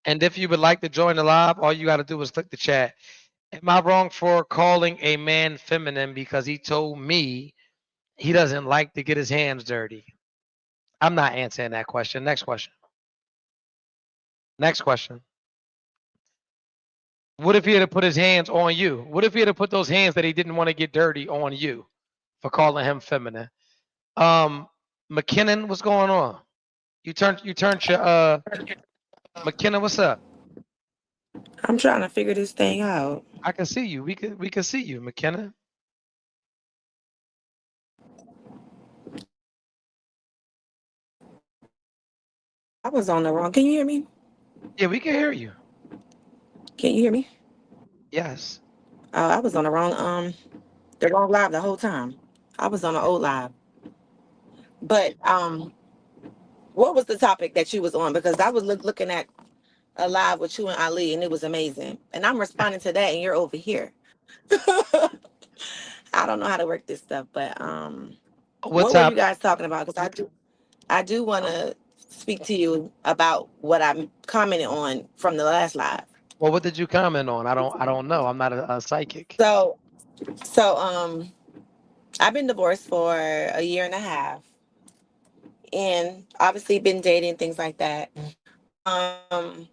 And if you would like to join the live, all you got to do is click the chat. Am I wrong for calling a man feminine because he told me he doesn't like to get his hands dirty? I'm not answering that question. Next question. Next question. What if he had to put his hands on you? What if he had to put those hands that he didn't want to get dirty on you for calling him feminine? McKinnon, what's going on? You turned your McKenna, what's up? I'm trying to figure this thing out. I can see you. We can see you, McKenna. I was on the wrong. Can you hear me? Yeah, we can hear you. Can you hear me? Yes. I was on the wrong live the whole time. I was on the old live. But what was the topic that you was on? Because I was looking at a live with you and Ali, and it was amazing. And I'm responding to that, and you're over here. I don't know how to work this stuff, but What what were you top? guys talking about? Because I do want to speak to you about what I'm commenting on from the last live. Well, what did you comment on? I don't know. I'm not a psychic. So I've been divorced for a year and a half, and obviously been dating things like that. Um,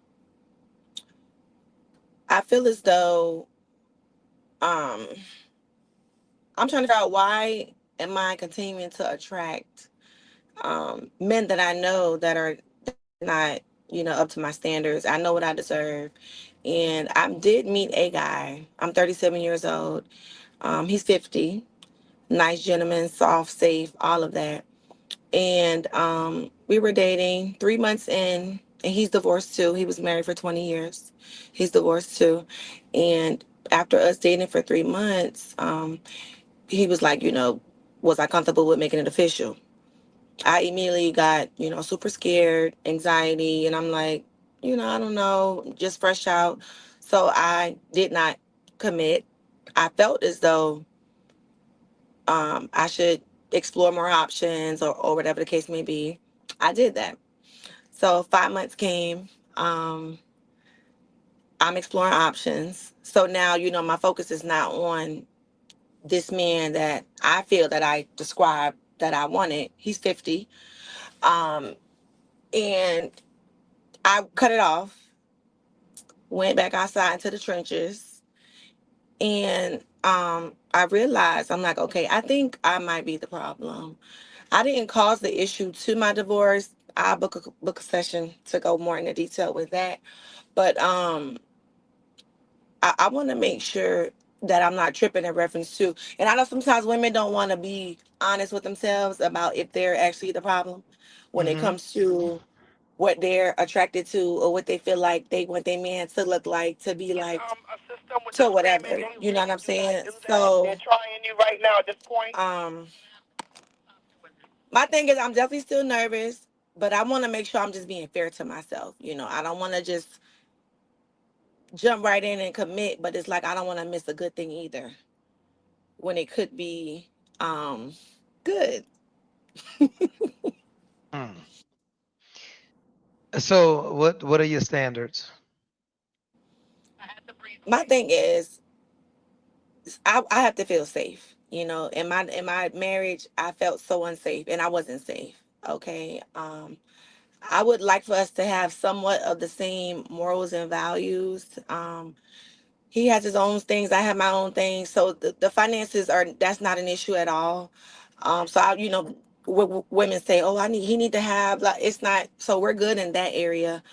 I feel as though um I'm trying to figure out why am I continuing to attract men that I know that are not, up to my standards. I know what I deserve. And I did meet a guy. I'm 37 years old. He's 50. Nice gentleman, soft, safe, all of that. And we were dating 3 months in, and he's divorced too. He was married for 20 years. He's divorced too. And after us dating for 3 months, he was like, was I comfortable with making it official? I immediately got, super scared, anxiety, and I'm like, I don't know, just fresh out. So I did not commit. I felt as though I should explore more options or whatever the case may be. I did that. So 5 months came. Um, I'm exploring options. So now, my focus is not on this man that I feel that I described that I wanted. He's 50. Um, and I cut it off, went back outside into the trenches, and I realized I'm like, okay, I think I might be the problem. I didn't cause the issue to my divorce. I book a session to go more into detail with that. But I want to make sure that I'm not tripping in reference to. And I know sometimes women don't want to be honest with themselves about if they're actually the problem when it Mm-hmm. comes to what they're attracted to or what they feel like they want their man to look like, to be like, to whatever. You know what I'm saying? So um my thing is I'm definitely still nervous, but I want to make sure I'm just being fair to myself. I don't want to just jump right in and commit, but it's like I don't want to miss a good thing either when it could be good. Mm. So what are your standards? My thing is I have to feel safe. In my marriage, I felt so unsafe, and I wasn't safe. Okay. I would like for us to have somewhat of the same morals and values. He has his own things. I have my own things. So the finances that's not an issue at all. So women say, oh, he need to have, like, it's not, so we're good in that area.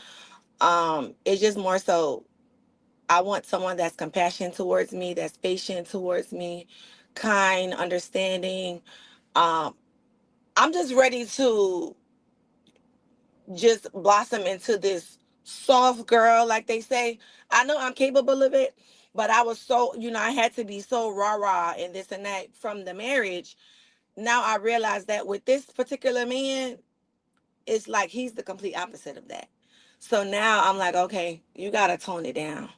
It's just more so I want someone that's compassionate towards me, that's patient towards me, kind, understanding. Um, I'm just ready to just blossom into this soft girl, like they say. I know I'm capable of it, but I was so, I had to be so rah-rah and this and that from the marriage. Now I realize that with this particular man, it's like he's the complete opposite of that. So now I'm like, okay, you gotta tone it down.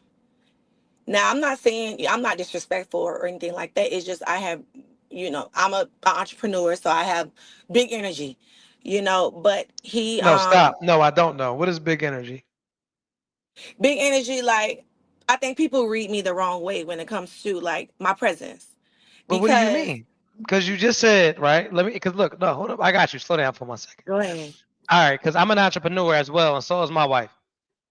Now I'm not saying I'm not disrespectful or anything like that. It's just I have, I'm an entrepreneur, so I have big energy, but he No, stop. No, I don't know. What is big energy? big energy, like, I think people read me the wrong way when it comes to like my presence. But what do you Because mean? Because you just said, right? Because look, no, hold up. I got you. Slow down for 1 second. go ahead. All right, because I'm an entrepreneur as well, and so is my wife.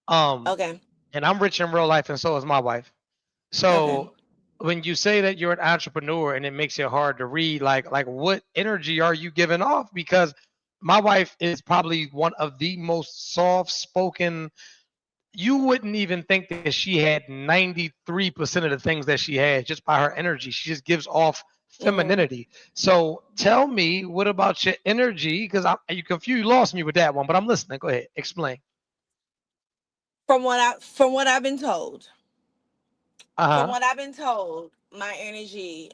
Um, Okay. and I'm rich in real life, and so is my wife. Okay. So when you say that you're an entrepreneur and it makes it hard to read, like what energy are you giving off? Because my wife is probably one of the most soft-spoken. You wouldn't even think that she had 93% of the things that she has just by her energy. She just gives off Mhm. femininity. So tell me, what about your energy? Because you confused, you lost me with that one, but I'm listening. Go ahead, explain. From what I've been told, Uh from huh. what I've been told, my energy,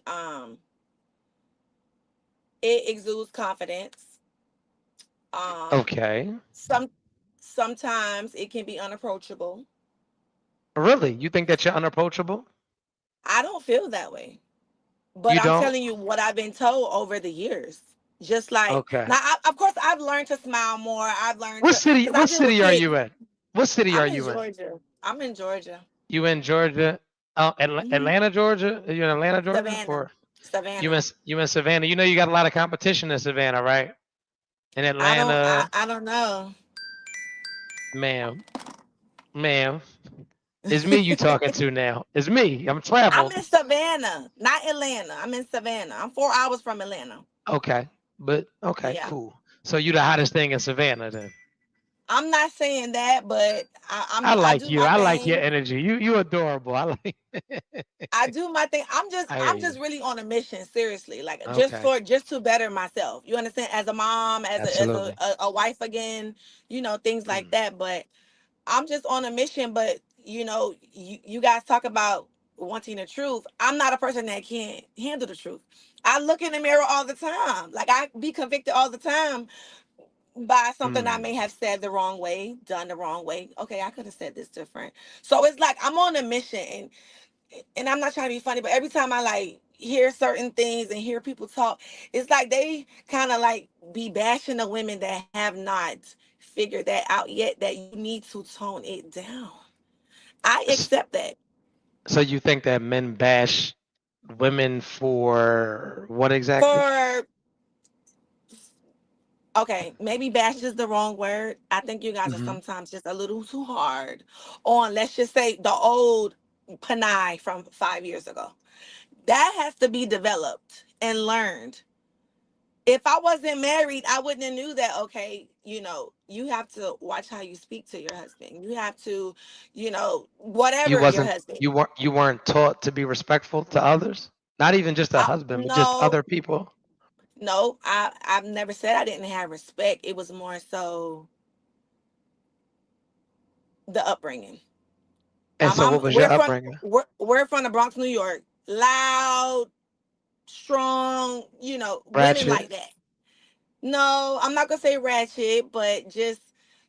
it exudes confidence. Um, Okay. some sometimes it can be unapproachable. Really? You think that you're unapproachable? I don't feel that way, but You I'm don't? telling you what I've been told over the years. Just like Okay. now, of course, I've learned to smile more. I've learned What to, city? because I What deal with city are kids. you in? What city are I'm in you in? Georgia. I'm in Georgia. You in Georgia? Hmm. Atlanta, Georgia? Are you in Atlanta, Georgia, Savannah. or Savannah. you in Savannah? You know you got a lot of competition in Savannah, right? In I don't. I, Atlanta, I don't know. ma'am, ma'am. It's me you talking to now. It's me. I'm I'm traveled. in Savannah, not Atlanta. I'm in Savannah. I'm 4 hours from Atlanta. Okay, but okay, Yeah. cool. So you the hottest thing in Savannah then. I'm not saying that, but I I like do you. my I like your thing. energy. You adorable. I like. I do my thing. I hear I'm you. just really on a mission, seriously. Like, Okay, just to better myself. You understand? As a mom, absolutely. a wife again, things like Mm. that. But I'm just on a mission. But you guys talk about wanting the truth. I'm not a person that can't handle the truth. I look in the mirror all the time. Like, I be convicted all the time by something I Mm. may have said the wrong way, done the wrong way. Okay, I could have said this different. So it's like I'm on a mission, and I'm not trying to be funny, but every time I like hear certain things and hear people talk, it's like they kind of like be bashing the women that have not figured that out yet, that you need to tone it down. I S- accept that. So you think that men bash women for what exactly? For Okay, maybe bash is the wrong word. I think you guys are Hmm. sometimes just a little too hard on, let's just say, the old Panay from 5 years ago. That has to be developed and learned. If I wasn't married, I wouldn't have knew that. Okay, you have to watch how you speak to your husband. You have to, You whatever your wasn't husband. you weren't taught to be respectful to others, not even just a husband, but just No, other people. no, I've never said I didn't have respect. It was more so the upbringing. And so what was your upbringing? We're from the Bronx, New York. Loud, strong, women like Ratchet. that. No, I'm not gonna say ratchet, but just,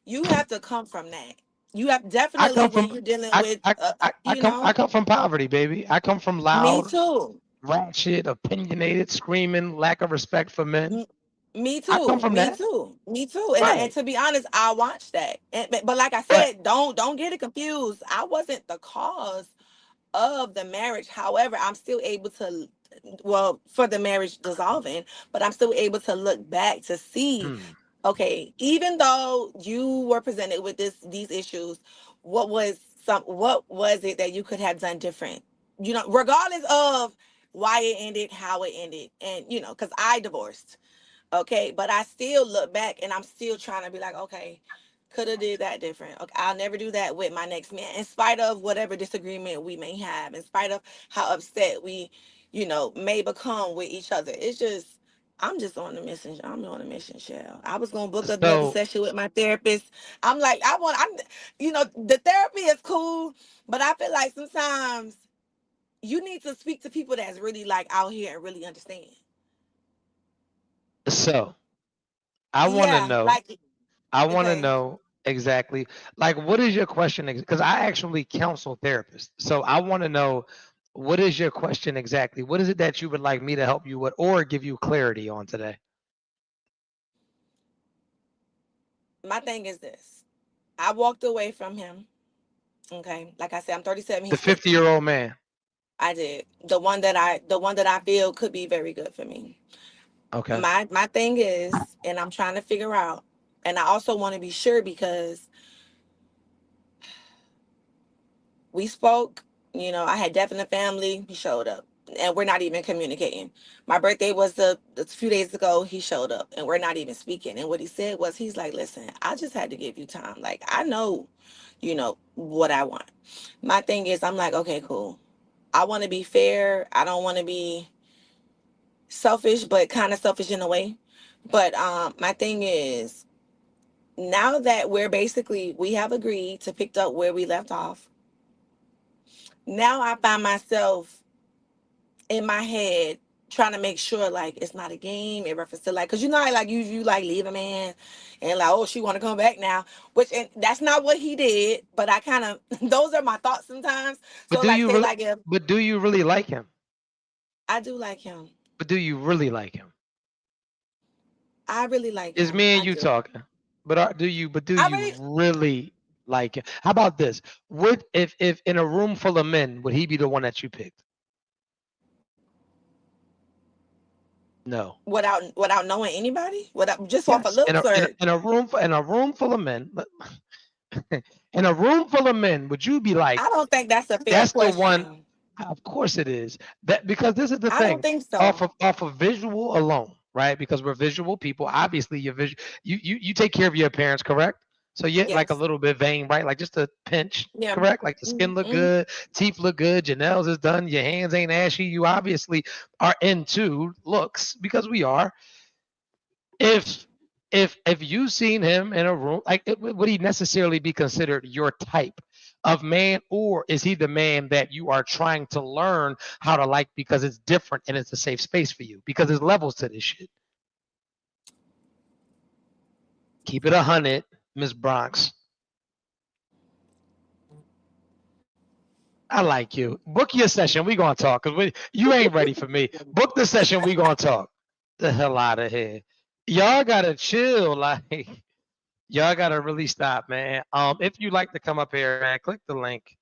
you have to come from that. You have I definitely, come when from you're dealing I with, I I come from poverty, baby. I come from me loud, too. ratchet, opinionated, screaming, lack of respect for men. M- Me I come too. from Me that. too. Me too. And Right. to be honest, I watched that. But like I But said, don't get it confused. I wasn't the cause of the marriage. However, I'm still able to, well, for the marriage dissolving, but I'm still able to look back to see hmm. okay, even though you were presented with these issues, what was it that you could have done different? You know, regardless of why it ended, how it ended, and you know, because I divorced. Okay, but I still look back and I'm still trying to be like, okay, could have did that different. Okay, I'll never do that with my next man, in spite of whatever disagreement we may have, in spite of how upset we, you know, may become with each other. It's just I'm just on a mission. I'm on a mission, Shell. I was gonna book another So session with my therapist. I'm like, you know, the therapy is cool, but I feel like sometimes you need to speak to people that's really like out here and really understand. so I want to Yeah, know. like I want to okay. know exactly, like, what is your question? Because I actually counsel therapists. So I want to know, what is your question exactly? What is it that you would like me to help you with or give you clarity on today? My thing is this. I walked away from him. Okay. Like I said, I'm 37, The he's 50. 50-year-old man. I did. The one that I feel could be very good for me. Okay. My thing is, and I'm trying to figure out, and I also want to be sure because we spoke, you know, I had death in the family, he showed up. And we're not even communicating. My birthday was a few days ago. He showed up and we're not even speaking. And what he said was, he's like, listen, I just had to give you time. Like, I know, you know, what I want. My thing is, I'm like, okay, cool. I want to be fair. I don't want to be selfish, but kind of selfish in a way. But my thing is, now that we have agreed to pick up where we left off, now I find myself in my head trying to make sure like it's not a game in reference to like, because you know how like you like leave a man and like, oh, she want to come back now, which, and that's not what he did, but I kind of those are my thoughts sometimes. But So do like, you say really like, if but do you really like him? I do like him, But do you really like him? I really like It's him, me and I you do. talking. But do you I really, really like him? How about this? Would if in a room full of men, would he be the one that you picked? No. without knowing anybody, without just off of Yes. In looks, a in a, or in a room in a room full of men, in a room full of men, would you be like, I don't think that's a fair that's the one? question. Of course it is. That because this is the I don't thing. think so. Off of visual alone, right? Because we're visual people. Obviously, you take care of your appearance, correct? So you're like a Yes. little bit vain, right? Like just a pinch, Yeah. correct? Like the skin look Mm-hmm. good, teeth look good, your nails is done, your hands ain't ashy. You obviously are into looks because we are. If if you seen him in a room, like would he necessarily be considered your type of man, or is he the man that you are trying to learn how to like because it's different and it's a safe space for you? Because there's levels to this shit. Keep it 100, Miss Bronx. I like you. Book your session. We gonna talk because you ain't ready for me. Book the session. We gonna talk. The hell out of here. Y'all gotta chill. Like y'all gotta really stop, man. If you like to come up here, man, click the link.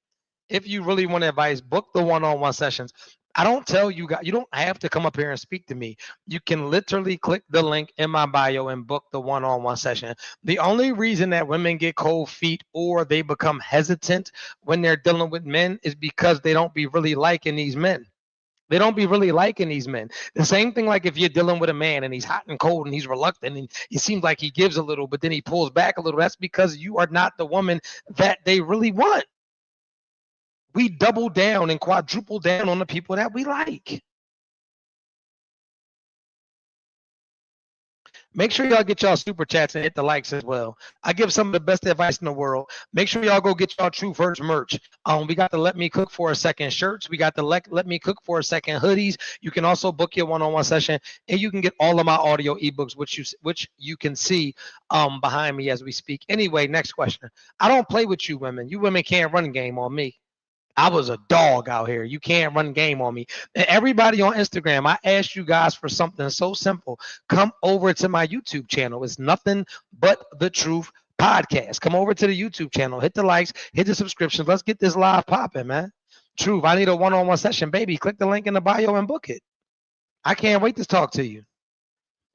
If you really want advice, book the one-on-one sessions. I don't tell you guys, you don't have to come up here and speak to me. You can literally click the link in my bio and book the one-on-one session. The only reason that women get cold feet or they become hesitant when they're dealing with men is because they don't be really liking these men. They don't be really liking these men. The same thing like if you're dealing with a man and he's hot and cold and he's reluctant and he seems like he gives a little, but then he pulls back a little. That's because you are not the woman that they really want. We double down and quadruple down on the people that we like. Make sure y'all get y'all super chats and hit the likes as well. I give some of the best advice in the world. Make sure y'all go get y'all True First merch. We got the Let Me Cook for a Second shirts. We got the Let Me Cook for a Second hoodies. You can also book your one-on-one session, and you can get all of my audio ebooks, which you can see behind me as we speak. Anyway, next question. I don't play with you women. You women can't run game on me. I was a dog out here. You can't run game on me. And everybody on Instagram, I asked you guys for something so simple. Come over to my YouTube channel. It's nothing but the truth podcast. Come over to the YouTube channel. Hit the likes, hit the subscriptions. Let's get this live popping, man. Truth, I need a one-on-one session, baby. Click the link in the bio and book it. I can't wait to talk to you.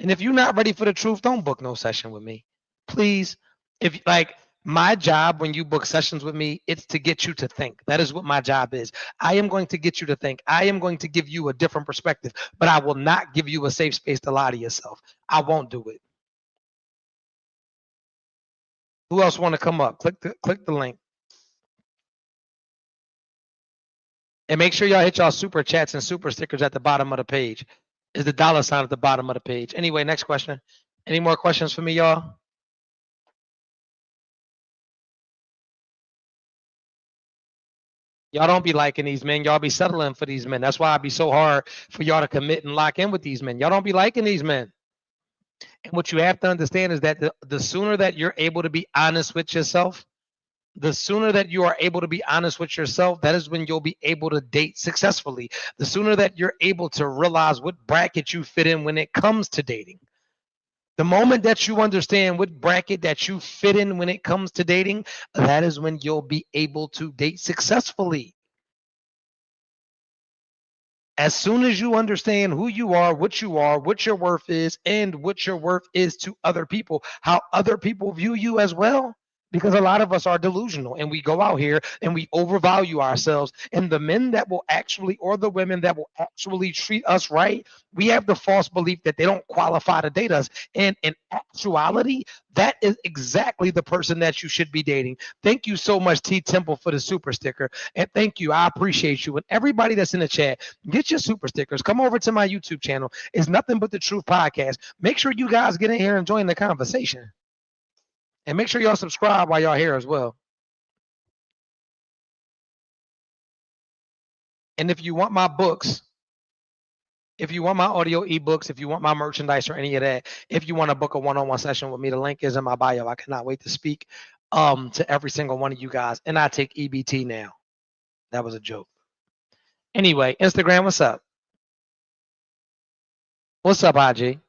And if you're not ready for the truth, don't book no session with me. Please. If like my job when you book sessions with me, it's to get you to think. That is what my job is. I am going to get you to think. I am going to give you a different perspective, but I will not give you a safe space to lie to yourself. I won't do it. Who else want to come up? Click the link. And make sure y'all hit y'all super chats and super stickers at the bottom of the page. Is the $ at the bottom of the page. Anyway, next question. Any more questions for me, y'all? Y'all don't be liking these men. Y'all be settling for these men. That's why it be so hard for y'all to commit and lock in with these men. Y'all don't be liking these men. And what you have to understand is that the sooner that you're able to be honest with yourself, the sooner that you are able to be honest with yourself, that is when you'll be able to date successfully. The sooner that you're able to realize what bracket you fit in when it comes to dating. The moment that you understand what bracket that you fit in when it comes to dating, that is when you'll be able to date successfully. As soon as you understand who you are, what your worth is, and what your worth is to other people, how other people view you as well. Because a lot of us are delusional and we go out here and we overvalue ourselves. And the men that will actually, or the women that will actually treat us right, we have the false belief that they don't qualify to date us. And in actuality, that is exactly the person that you should be dating. Thank you so much, T Temple, for the super sticker. And thank you. I appreciate you. And everybody that's in the chat, get your super stickers. Come over to my YouTube channel. It's Nothing But the Truth Podcast. Make sure you guys get in here and join the conversation. And make sure y'all subscribe while y'all here as well. And if you want my books, if you want my audio ebooks, if you want my merchandise or any of that, if you want to book a one-on-one session with me, the link is in my bio. I cannot wait to speak to every single one of you guys. And I take EBT now. That was a joke. Anyway, Instagram, what's up? What's up, IG?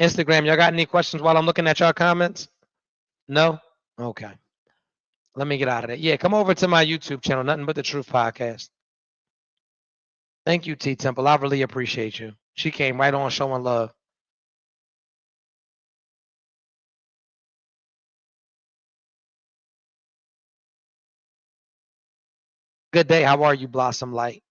Instagram, y'all got any questions while I'm looking at y'all comments? No? Okay. Let me get out of that. Yeah, come over to my YouTube channel, Nothing But the Truth Podcast. Thank you, T Temple. I really appreciate you. She came right on showing love. Good day. How are you, Blossom Light?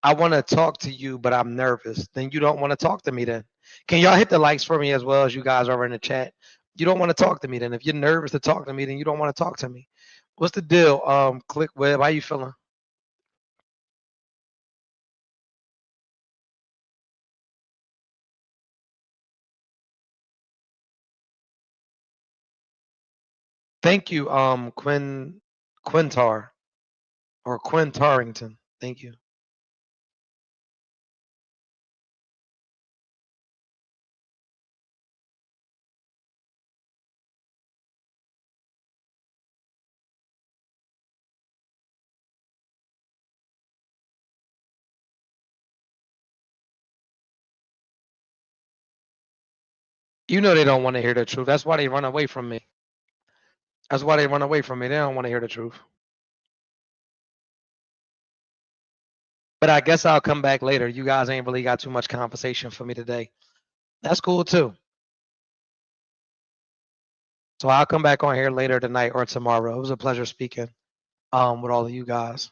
I want to talk to you, but I'm nervous. Then you don't want to talk to me then. Can y'all hit the likes for me as well as you guys are in the chat? You don't want to talk to me then. If you're nervous to talk to me, then you don't want to talk to me. What's the deal? Click Web. How you feeling? Thank you, Quintar or Quinn Tarrington. Thank you. You know they don't want to hear the truth. That's why they run away from me. That's why they run away from me. They don't want to hear the truth. But I guess I'll come back later. You guys ain't really got too much conversation for me today. That's cool too. So I'll come back on here later tonight or tomorrow. It was a pleasure speaking with all of you guys.